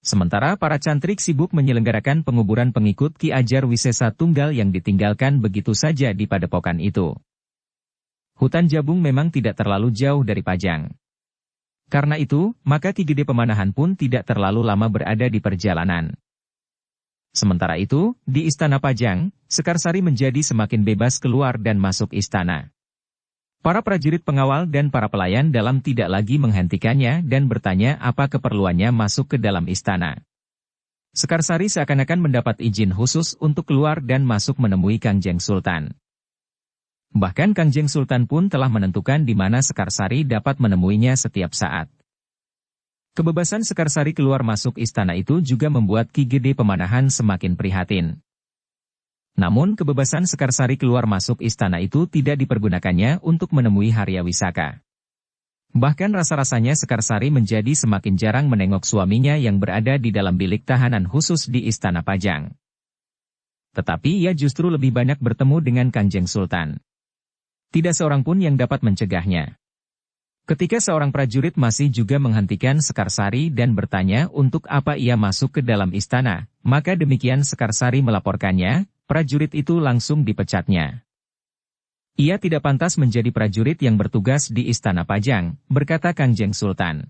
Sementara para cantrik sibuk menyelenggarakan penguburan pengikut Ki Ajar Wisesa Tunggal yang ditinggalkan begitu saja di padepokan itu. Hutan jabung memang tidak terlalu jauh dari Pajang. Karena itu, maka Ki Gede Pemanahan pun tidak terlalu lama berada di perjalanan. Sementara itu, di Istana Pajang, Sekarsari menjadi semakin bebas keluar dan masuk istana. Para prajurit pengawal dan para pelayan dalam tidak lagi menghentikannya dan bertanya apa keperluannya masuk ke dalam istana. Sekarsari seakan-akan mendapat izin khusus untuk keluar dan masuk menemui Kangjeng Sultan. Bahkan Kangjeng Sultan pun telah menentukan di mana Sekarsari dapat menemuinya setiap saat. Kebebasan Sekarsari keluar masuk istana itu juga membuat Ki Gede Pemanahan semakin prihatin. Namun kebebasan Sekarsari keluar masuk istana itu tidak dipergunakannya untuk menemui Harya Wisaka. Bahkan rasa-rasanya Sekarsari menjadi semakin jarang menengok suaminya yang berada di dalam bilik tahanan khusus di Istana Pajang. Tetapi ia justru lebih banyak bertemu dengan Kanjeng Sultan. Tidak seorang pun yang dapat mencegahnya. Ketika seorang prajurit masih juga menghentikan Sekarsari dan bertanya untuk apa ia masuk ke dalam istana, maka demikian Sekarsari melaporkannya. Prajurit itu langsung dipecatnya. Ia tidak pantas menjadi prajurit yang bertugas di Istana Pajang, berkata Kanjeng Sultan.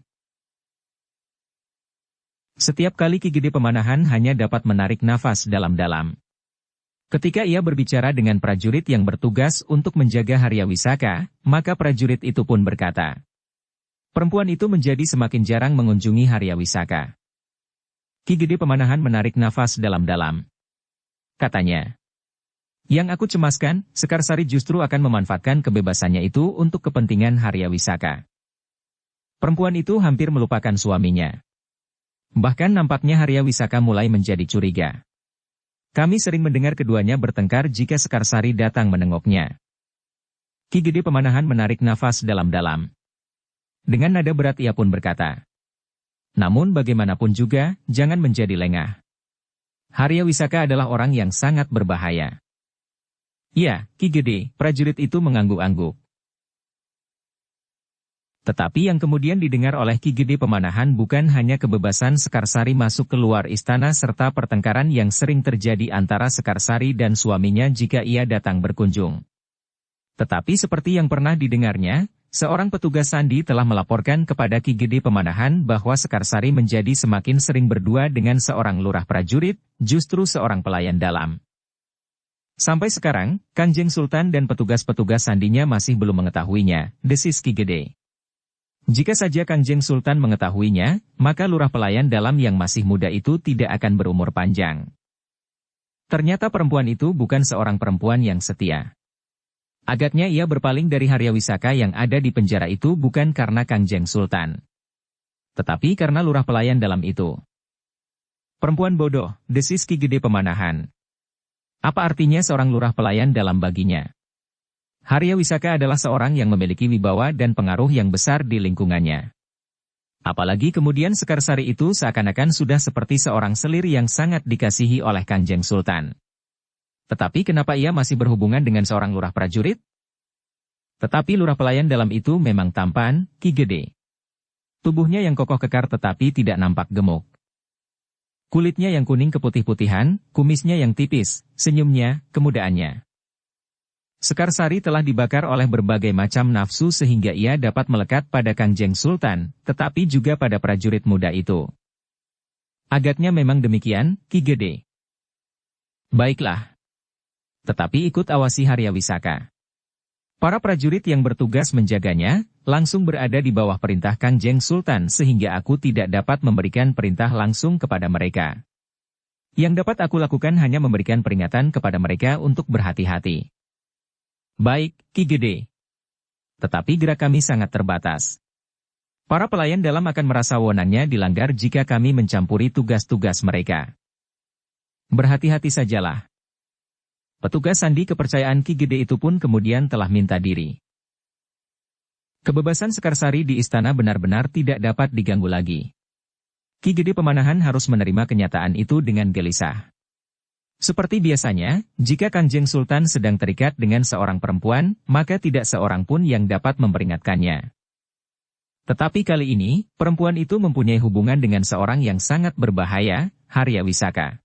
Setiap kali Ki Gede Pemanahan hanya dapat menarik nafas dalam-dalam. Ketika ia berbicara dengan prajurit yang bertugas untuk menjaga Harya Wisaka, maka prajurit itu pun berkata. Perempuan itu menjadi semakin jarang mengunjungi Harya Wisaka. Ki Gede Pemanahan menarik nafas dalam-dalam. Katanya, yang aku cemaskan, Sekarsari justru akan memanfaatkan kebebasannya itu untuk kepentingan Harya Wisaka. Perempuan itu hampir melupakan suaminya. Bahkan nampaknya Harya Wisaka mulai menjadi curiga. Kami sering mendengar keduanya bertengkar jika Sekarsari datang menengoknya. Ki Gede Pemanahan menarik nafas dalam-dalam. Dengan nada berat ia pun berkata, namun bagaimanapun juga, jangan menjadi lengah. Harya Wisaka adalah orang yang sangat berbahaya. Iya, Ki Gede, prajurit itu mengangguk-angguk. Tetapi yang kemudian didengar oleh Ki Gede Pemanahan bukan hanya kebebasan Sekarsari masuk keluar istana serta pertengkaran yang sering terjadi antara Sekarsari dan suaminya jika ia datang berkunjung. Tetapi seperti yang pernah didengarnya, seorang petugas sandi telah melaporkan kepada Ki Gede Pemanahan bahwa Sekarsari menjadi semakin sering berdua dengan seorang lurah prajurit, justru seorang pelayan dalam. Sampai sekarang, Kanjeng Sultan dan petugas-petugas sandinya masih belum mengetahuinya, desis Ki Gede. Jika saja Kanjeng Sultan mengetahuinya, maka lurah pelayan dalam yang masih muda itu tidak akan berumur panjang. Ternyata perempuan itu bukan seorang perempuan yang setia. Agaknya ia berpaling dari Harya Wisaka yang ada di penjara itu bukan karena Kanjeng Sultan, tetapi karena lurah pelayan dalam itu. Perempuan bodoh, desis Ki Gede Pemanahan. Apa artinya seorang lurah pelayan dalam baginya? Harya Wisaka adalah seorang yang memiliki wibawa dan pengaruh yang besar di lingkungannya. Apalagi kemudian Sekarsari itu seakan-akan sudah seperti seorang selir yang sangat dikasihi oleh Kanjeng Sultan. Tetapi kenapa ia masih berhubungan dengan seorang lurah prajurit? Tetapi lurah pelayan dalam itu memang tampan, Ki Gede. Tubuhnya yang kokoh kekar tetapi tidak nampak gemuk. Kulitnya yang kuning keputih-putihan, kumisnya yang tipis, senyumnya, kemudaannya. Sekarsari telah dibakar oleh berbagai macam nafsu sehingga ia dapat melekat pada Kanjeng Sultan, tetapi juga pada prajurit muda itu. Agaknya memang demikian, Ki Gede. Baiklah. Tetapi ikut awasi Harya Wisaka. Para prajurit yang bertugas menjaganya, langsung berada di bawah perintah Kanjeng Sultan sehingga aku tidak dapat memberikan perintah langsung kepada mereka. Yang dapat aku lakukan hanya memberikan peringatan kepada mereka untuk berhati-hati. Baik, Ki Gede. Tetapi gerak kami sangat terbatas. Para pelayan dalam akan merasa wewenangnya dilanggar jika kami mencampuri tugas-tugas mereka. Berhati-hati sajalah. Petugas sandi kepercayaan Ki Gede itu pun kemudian telah minta diri. Kebebasan Sekarsari di istana benar-benar tidak dapat diganggu lagi. Ki Gede Pemanahan harus menerima kenyataan itu dengan gelisah. Seperti biasanya, jika Kanjeng Sultan sedang terikat dengan seorang perempuan, maka tidak seorang pun yang dapat memperingatkannya. Tetapi kali ini, perempuan itu mempunyai hubungan dengan seorang yang sangat berbahaya, Harya Wisaka.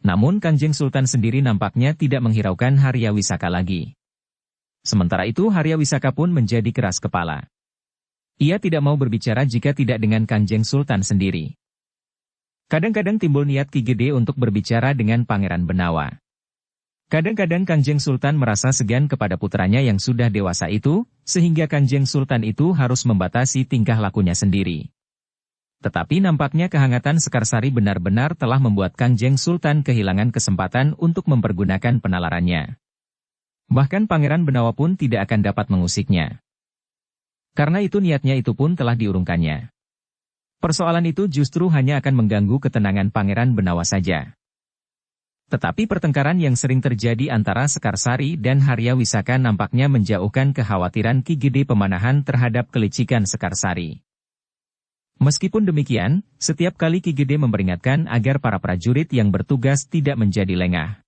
Namun Kanjeng Sultan sendiri nampaknya tidak menghiraukan Harya Wisaka lagi. Sementara itu Harya Wisaka pun menjadi keras kepala. Ia tidak mau berbicara jika tidak dengan Kanjeng Sultan sendiri. Kadang-kadang timbul niat Ki Gede untuk berbicara dengan Pangeran Benawa. Kadang-kadang Kanjeng Sultan merasa segan kepada putranya yang sudah dewasa itu, sehingga Kanjeng Sultan itu harus membatasi tingkah lakunya sendiri. Tetapi nampaknya kehangatan Sekarsari benar-benar telah membuat Kanjeng Sultan kehilangan kesempatan untuk mempergunakan penalarannya. Bahkan Pangeran Benawa pun tidak akan dapat mengusiknya. Karena itu niatnya itu pun telah diurungkannya. Persoalan itu justru hanya akan mengganggu ketenangan Pangeran Benawa saja. Tetapi pertengkaran yang sering terjadi antara Sekarsari dan Harya Wisaka nampaknya menjauhkan kekhawatiran Ki Gede Pemanahan terhadap kelicikan Sekarsari. Meskipun demikian, setiap kali Ki Gede memperingatkan agar para prajurit yang bertugas tidak menjadi lengah.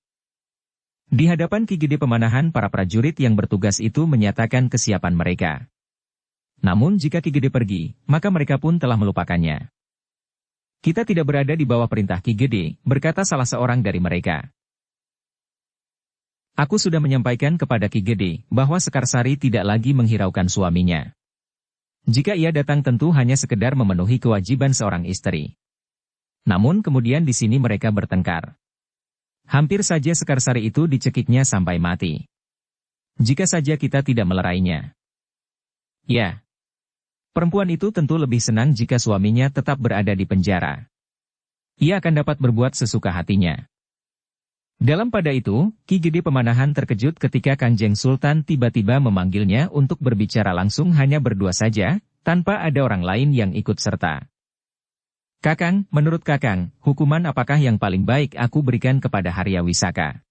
Di hadapan Ki Gede Pemanahan para prajurit yang bertugas itu menyatakan kesiapan mereka. Namun jika Ki Gede pergi, maka mereka pun telah melupakannya. Kita tidak berada di bawah perintah Ki Gede, berkata salah seorang dari mereka. Aku sudah menyampaikan kepada Ki Gede bahwa Sekarsari tidak lagi menghiraukan suaminya. Jika ia datang tentu hanya sekedar memenuhi kewajiban seorang istri. Namun kemudian di sini mereka bertengkar. Hampir saja Sekarsari itu dicekiknya sampai mati. Jika saja kita tidak melerainya. Ya. Perempuan itu tentu lebih senang jika suaminya tetap berada di penjara. Ia akan dapat berbuat sesuka hatinya. Dalam pada itu, Ki Gede Pemanahan terkejut ketika Kanjeng Sultan tiba-tiba memanggilnya untuk berbicara langsung hanya berdua saja, tanpa ada orang lain yang ikut serta. Kakang, menurut Kakang, hukuman apakah yang paling baik aku berikan kepada Harya Wisaka?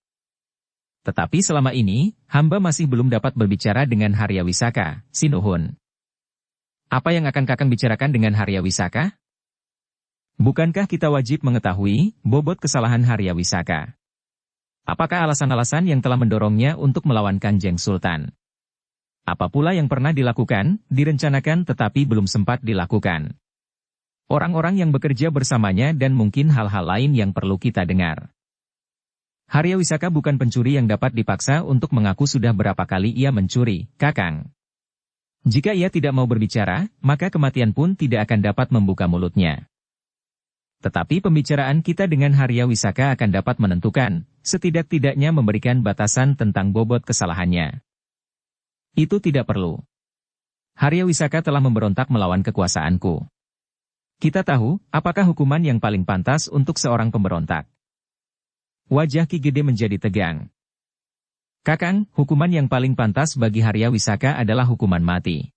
Tetapi selama ini, hamba masih belum dapat berbicara dengan Harya Wisaka, Sinuhun. Apa yang akan Kakang bicarakan dengan Harya Wisaka? Bukankah kita wajib mengetahui bobot kesalahan Harya Wisaka? Apakah alasan-alasan yang telah mendorongnya untuk melawan Kanjeng Sultan? Apa pula yang pernah dilakukan, direncanakan tetapi belum sempat dilakukan? Orang-orang yang bekerja bersamanya dan mungkin hal-hal lain yang perlu kita dengar. Harya Wisaka bukan pencuri yang dapat dipaksa untuk mengaku sudah berapa kali ia mencuri, Kakang. Jika ia tidak mau berbicara, maka kematian pun tidak akan dapat membuka mulutnya. Tetapi pembicaraan kita dengan Harya Wisaka akan dapat menentukan, setidak-tidaknya memberikan batasan tentang bobot kesalahannya. Itu tidak perlu. Harya Wisaka telah memberontak melawan kekuasaanku. Kita tahu, apakah hukuman yang paling pantas untuk seorang pemberontak. Wajah Ki Gede menjadi tegang. Kakang, hukuman yang paling pantas bagi Harya Wisaka adalah hukuman mati.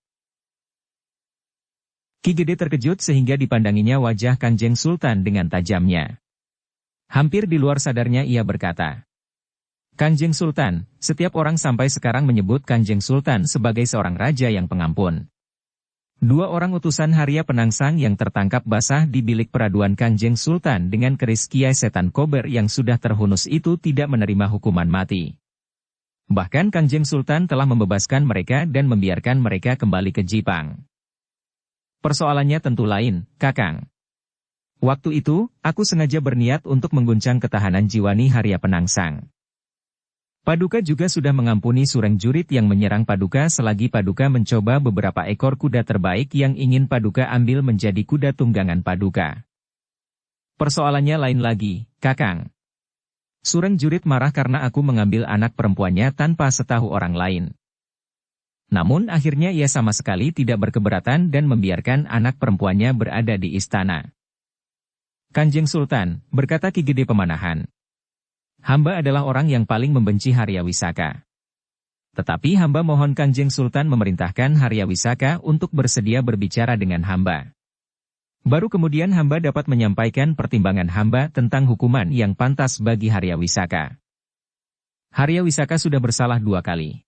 Ki Gede terkejut sehingga dipandanginya wajah Kanjeng Sultan dengan tajamnya. Hampir di luar sadarnya ia berkata, Kanjeng Sultan, setiap orang sampai sekarang menyebut Kanjeng Sultan sebagai seorang raja yang pengampun. 2 orang utusan Harya Penangsang yang tertangkap basah di bilik peraduan Kanjeng Sultan dengan keris Kiai Setan Kober yang sudah terhunus itu tidak menerima hukuman mati. Bahkan Kanjeng Sultan telah membebaskan mereka dan membiarkan mereka kembali ke Jipang. Persoalannya tentu lain, Kakang. Waktu itu, aku sengaja berniat untuk mengguncang ketahanan jiwani Harya Penangsang. Paduka juga sudah mengampuni Sureng Jurit yang menyerang Paduka selagi Paduka mencoba beberapa ekor kuda terbaik yang ingin Paduka ambil menjadi kuda tunggangan Paduka. Persoalannya lain lagi, Kakang. Sureng Jurit marah karena aku mengambil anak perempuannya tanpa setahu orang lain. Namun akhirnya ia sama sekali tidak berkeberatan dan membiarkan anak perempuannya berada di istana. Kanjeng Sultan, berkata Ki Gede Pemanahan. Hamba adalah orang yang paling membenci Harya Wisaka. Tetapi hamba mohon Kanjeng Sultan memerintahkan Harya Wisaka untuk bersedia berbicara dengan hamba. Baru kemudian hamba dapat menyampaikan pertimbangan hamba tentang hukuman yang pantas bagi Harya Wisaka. Harya Wisaka sudah bersalah 2 kali.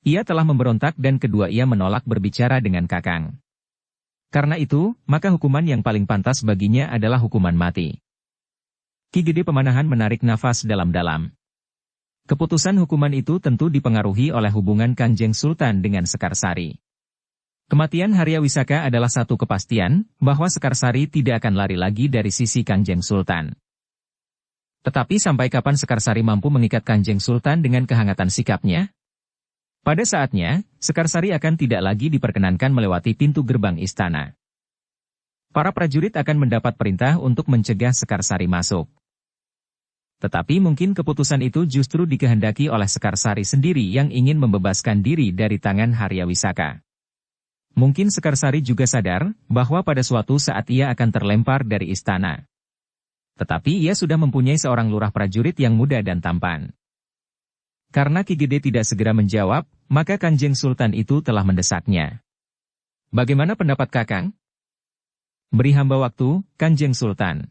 Ia telah memberontak dan kedua ia menolak berbicara dengan Kakang. Karena itu, maka hukuman yang paling pantas baginya adalah hukuman mati. Ki Gede Pemanahan menarik nafas dalam-dalam. Keputusan hukuman itu tentu dipengaruhi oleh hubungan Kanjeng Sultan dengan Sekarsari. Kematian Harya Wisaka adalah satu kepastian, bahwa Sekarsari tidak akan lari lagi dari sisi Kanjeng Sultan. Tetapi sampai kapan Sekarsari mampu mengikat Kanjeng Sultan dengan kehangatan sikapnya? Pada saatnya, Sekarsari akan tidak lagi diperkenankan melewati pintu gerbang istana. Para prajurit akan mendapat perintah untuk mencegah Sekarsari masuk. Tetapi mungkin keputusan itu justru dikehendaki oleh Sekarsari sendiri yang ingin membebaskan diri dari tangan Harya Wisaka. Mungkin Sekarsari juga sadar bahwa pada suatu saat ia akan terlempar dari istana. Tetapi ia sudah mempunyai seorang lurah prajurit yang muda dan tampan. Karena Ki Gede tidak segera menjawab, maka Kanjeng Sultan itu telah mendesaknya. Bagaimana pendapat Kakang? Beri hamba waktu, Kanjeng Sultan.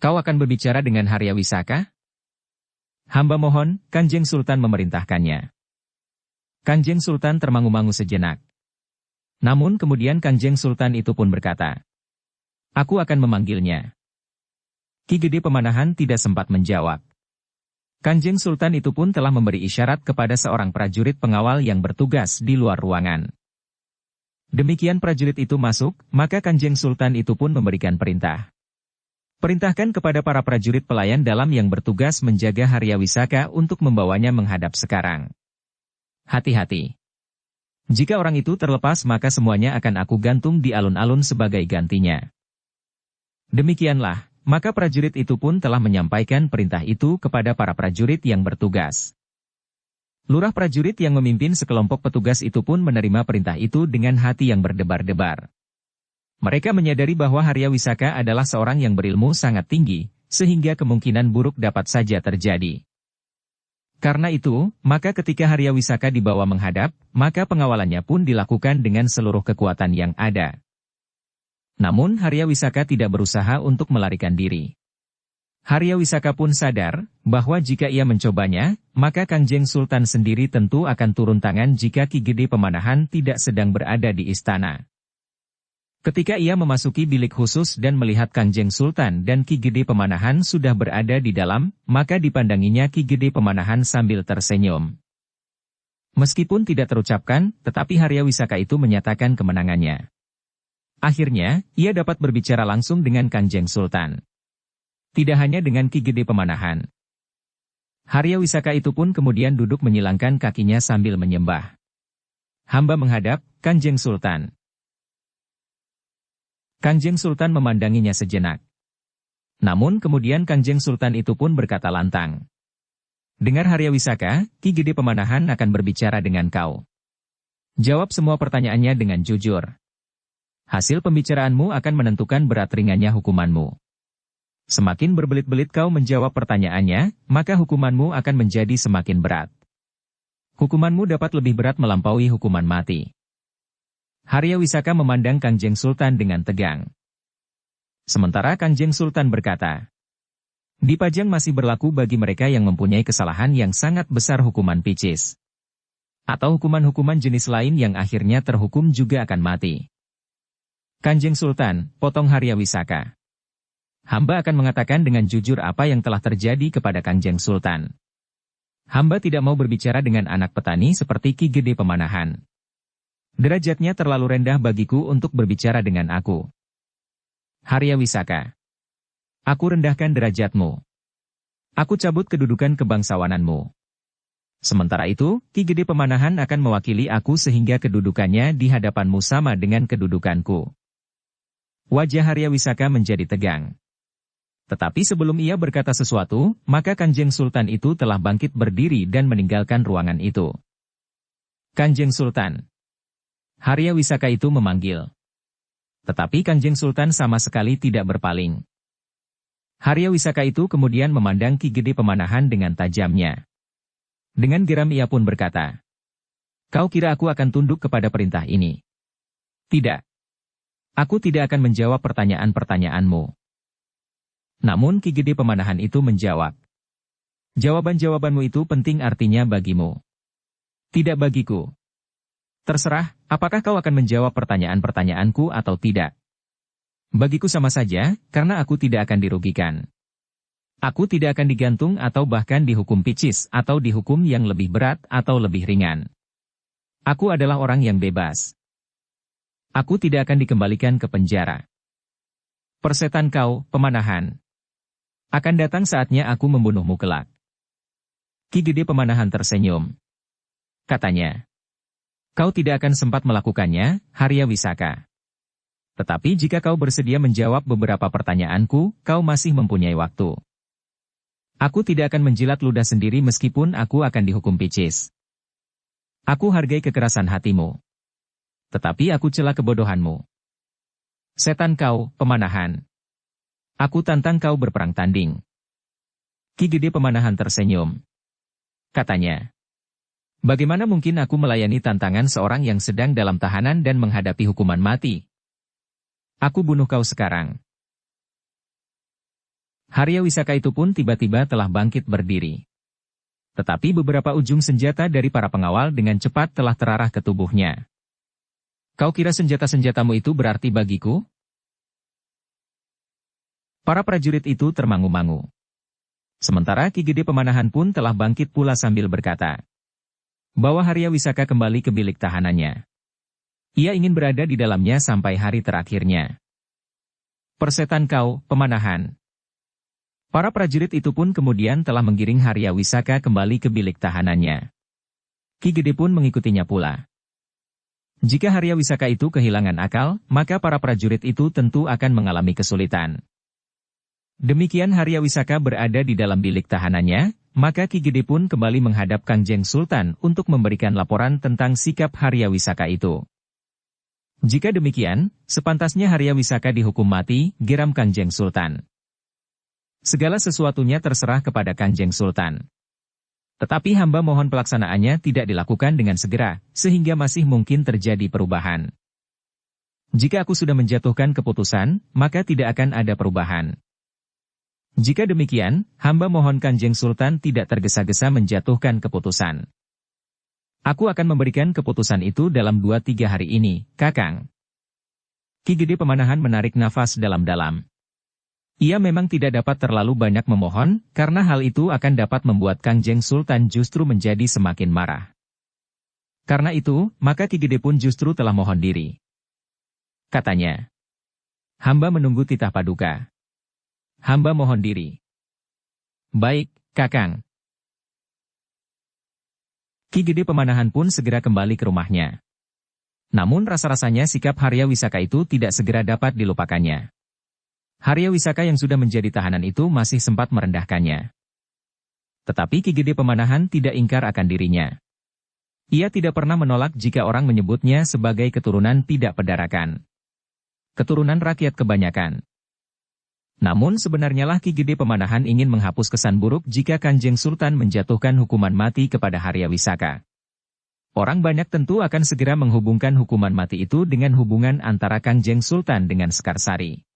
Kau akan berbicara dengan Harya Wisaka? Hamba mohon, Kanjeng Sultan memerintahkannya. Kanjeng Sultan termangu-mangu sejenak. Namun kemudian Kanjeng Sultan itu pun berkata, aku akan memanggilnya. Ki Gede Pemanahan tidak sempat menjawab. Kanjeng Sultan itu pun telah memberi isyarat kepada seorang prajurit pengawal yang bertugas di luar ruangan. Demikian prajurit itu masuk, maka Kanjeng Sultan itu pun memberikan perintah. Perintahkan kepada para prajurit pelayan dalam yang bertugas menjaga Harya Wisaka untuk membawanya menghadap sekarang. Hati-hati. Jika orang itu terlepas maka semuanya akan aku gantung di alun-alun sebagai gantinya. Demikianlah, maka prajurit itu pun telah menyampaikan perintah itu kepada para prajurit yang bertugas. Lurah prajurit yang memimpin sekelompok petugas itu pun menerima perintah itu dengan hati yang berdebar-debar. Mereka menyadari bahwa Harya Wisaka adalah seorang yang berilmu sangat tinggi, sehingga kemungkinan buruk dapat saja terjadi. Karena itu, maka ketika Harya Wisaka dibawa menghadap, maka pengawalannya pun dilakukan dengan seluruh kekuatan yang ada. Namun Harya Wisaka tidak berusaha untuk melarikan diri. Harya Wisaka pun sadar, bahwa jika ia mencobanya, maka Kanjeng Sultan sendiri tentu akan turun tangan jika Ki Gede Pemanahan tidak sedang berada di istana. Ketika ia memasuki bilik khusus dan melihat Kanjeng Sultan dan Ki Gede Pemanahan sudah berada di dalam, maka dipandanginya Ki Gede Pemanahan sambil tersenyum. Meskipun tidak terucapkan, tetapi Haryawisaka itu menyatakan kemenangannya. Akhirnya, ia dapat berbicara langsung dengan Kanjeng Sultan. Tidak hanya dengan Ki Gede Pemanahan. Haryawisaka itu pun kemudian duduk menyilangkan kakinya sambil menyembah. Hamba menghadap, Kanjeng Sultan. Kanjeng Sultan memandanginya sejenak. Namun kemudian Kanjeng Sultan itu pun berkata lantang. Dengar Haryawisaka, Ki Gede Pemanahan akan berbicara dengan kau. Jawab semua pertanyaannya dengan jujur. Hasil pembicaraanmu akan menentukan berat ringannya hukumanmu. Semakin berbelit-belit kau menjawab pertanyaannya, maka hukumanmu akan menjadi semakin berat. Hukumanmu dapat lebih berat melampaui hukuman mati. Haryawisaka memandang Kanjeng Sultan dengan tegang. Sementara Kanjeng Sultan berkata, di Pajang masih berlaku bagi mereka yang mempunyai kesalahan yang sangat besar hukuman picis. Atau hukuman-hukuman jenis lain yang akhirnya terhukum juga akan mati. Kanjeng Sultan, potong Haryawisaka. Hamba akan mengatakan dengan jujur apa yang telah terjadi kepada Kanjeng Sultan. Hamba tidak mau berbicara dengan anak petani seperti Ki Gede Pemanahan. Derajatnya terlalu rendah bagiku untuk berbicara dengan aku. Haryawisaka. Aku rendahkan derajatmu. Aku cabut kedudukan kebangsawananmu. Sementara itu, Ki Gede Pemanahan akan mewakili aku sehingga kedudukannya di hadapanmu sama dengan kedudukanku. Wajah Haryawisaka menjadi tegang. Tetapi sebelum ia berkata sesuatu, maka Kanjeng Sultan itu telah bangkit berdiri dan meninggalkan ruangan itu. Kanjeng Sultan. Haryawisaka itu memanggil. Tetapi Kanjeng Sultan sama sekali tidak berpaling. Haryawisaka itu kemudian memandang Ki Gede Pemanahan dengan tajamnya. Dengan geram ia pun berkata, kau kira aku akan tunduk kepada perintah ini? Tidak. Aku tidak akan menjawab pertanyaan-pertanyaanmu. Namun Ki Gede Pemanahan itu menjawab. Jawaban-jawabanmu itu penting artinya bagimu. Tidak bagiku. Terserah, apakah kau akan menjawab pertanyaan-pertanyaanku atau tidak. Bagiku sama saja, karena aku tidak akan dirugikan. Aku tidak akan digantung atau bahkan dihukum picis atau dihukum yang lebih berat atau lebih ringan. Aku adalah orang yang bebas. Aku tidak akan dikembalikan ke penjara. Persetan kau, Pemanahan. Akan datang saatnya aku membunuhmu kelak. Ki Gede Pemanahan tersenyum. Katanya, kau tidak akan sempat melakukannya, Haryawisaka. Tetapi jika kau bersedia menjawab beberapa pertanyaanku, kau masih mempunyai waktu. Aku tidak akan menjilat ludah sendiri meskipun aku akan dihukum picis. Aku hargai kekerasan hatimu. Tetapi aku cela kebodohanmu. Setan kau, Pemanahan. Aku tantang kau berperang tanding. Ki Gede Pemanahan tersenyum. Katanya, bagaimana mungkin aku melayani tantangan seorang yang sedang dalam tahanan dan menghadapi hukuman mati? Aku bunuh kau sekarang. Haryawisaka itu pun tiba-tiba telah bangkit berdiri. Tetapi beberapa ujung senjata dari para pengawal dengan cepat telah terarah ke tubuhnya. Kau kira senjata-senjatamu itu berarti bagiku? Para prajurit itu termangu-mangu. Sementara Ki Gede Pemanahan pun telah bangkit pula sambil berkata, bahwa Haryawisaka kembali ke bilik tahanannya. Ia ingin berada di dalamnya sampai hari terakhirnya. Persetan kau, Pemanahan. Para prajurit itu pun kemudian telah menggiring Haryawisaka kembali ke bilik tahanannya. Ki Gede pun mengikutinya pula. Jika Haryawisaka itu kehilangan akal, maka para prajurit itu tentu akan mengalami kesulitan. Demikian Haryawisaka berada di dalam bilik tahanannya, maka Ki Gede pun kembali menghadap Kanjeng Sultan untuk memberikan laporan tentang sikap Haryawisaka itu. Jika demikian, sepantasnya Haryawisaka dihukum mati, geram Kanjeng Sultan. Segala sesuatunya terserah kepada Kanjeng Sultan. Tetapi hamba mohon pelaksanaannya tidak dilakukan dengan segera, sehingga masih mungkin terjadi perubahan. Jika aku sudah menjatuhkan keputusan, maka tidak akan ada perubahan. Jika demikian, hamba mohon Kanjeng Sultan tidak tergesa-gesa menjatuhkan keputusan. Aku akan memberikan keputusan itu dalam 2-3 hari ini, Kakang. Ki Gede Pemanahan menarik nafas dalam-dalam. Ia memang tidak dapat terlalu banyak memohon, karena hal itu akan dapat membuat Kanjeng Sultan justru menjadi semakin marah. Karena itu, maka Ki Gede pun justru telah mohon diri. Katanya, hamba menunggu titah paduka. Hamba mohon diri. Baik, Kakang. Ki Gede Pemanahan pun segera kembali ke rumahnya. Namun rasa-rasanya sikap Harya Wisaka itu tidak segera dapat dilupakannya. Harya Wisaka yang sudah menjadi tahanan itu masih sempat merendahkannya. Tetapi Ki Gede Pemanahan tidak ingkar akan dirinya. Ia tidak pernah menolak jika orang menyebutnya sebagai keturunan tidak pedarakan. Keturunan rakyat kebanyakan. Namun sebenarnya lah Ki Gede Pemanahan ingin menghapus kesan buruk jika Kanjeng Sultan menjatuhkan hukuman mati kepada Harya Wisaka. Orang banyak tentu akan segera menghubungkan hukuman mati itu dengan hubungan antara Kanjeng Sultan dengan Sekarsari.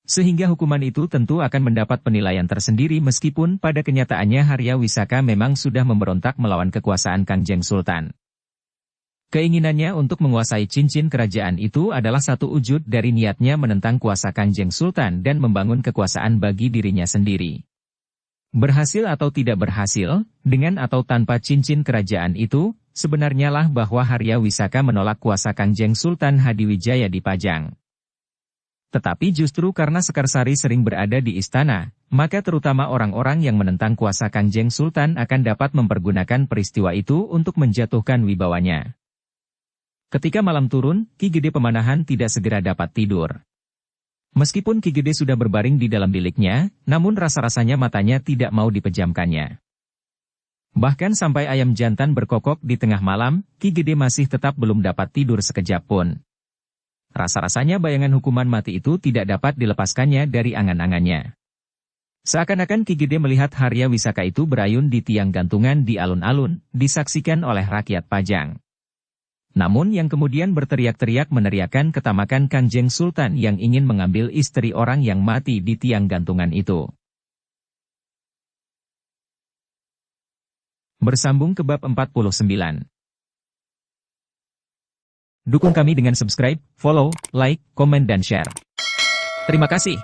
Sehingga hukuman itu tentu akan mendapat penilaian tersendiri meskipun pada kenyataannya Harya Wisaka memang sudah memberontak melawan kekuasaan Kanjeng Sultan. Keinginannya untuk menguasai cincin kerajaan itu adalah satu wujud dari niatnya menentang kuasa Kanjeng Sultan dan membangun kekuasaan bagi dirinya sendiri. Berhasil atau tidak berhasil, dengan atau tanpa cincin kerajaan itu, sebenarnya lah bahwa Harya Wisaka menolak kuasa Kanjeng Sultan Hadiwijaya di Pajang. Tetapi justru karena Sekarsari sering berada di istana, maka terutama orang-orang yang menentang kuasa Kanjeng Sultan akan dapat mempergunakan peristiwa itu untuk menjatuhkan wibawanya. Ketika malam turun, Ki Gede Pemanahan tidak segera dapat tidur. Meskipun Ki Gede sudah berbaring di dalam biliknya, namun rasa-rasanya matanya tidak mau dipejamkannya. Bahkan sampai ayam jantan berkokok di tengah malam, Ki Gede masih tetap belum dapat tidur sekejap pun. Rasa-rasanya bayangan hukuman mati itu tidak dapat dilepaskannya dari angan-angannya. Seakan-akan Ki Gede melihat Harya Wisaka itu berayun di tiang gantungan di alun-alun, disaksikan oleh rakyat Pajang. Namun yang kemudian berteriak-teriak meneriakan ketamakan Kanjeng Sultan yang ingin mengambil istri orang yang mati di tiang gantungan itu. Bersambung ke bab 49. Dukung kami dengan subscribe, follow, like, komen dan share. Terima kasih.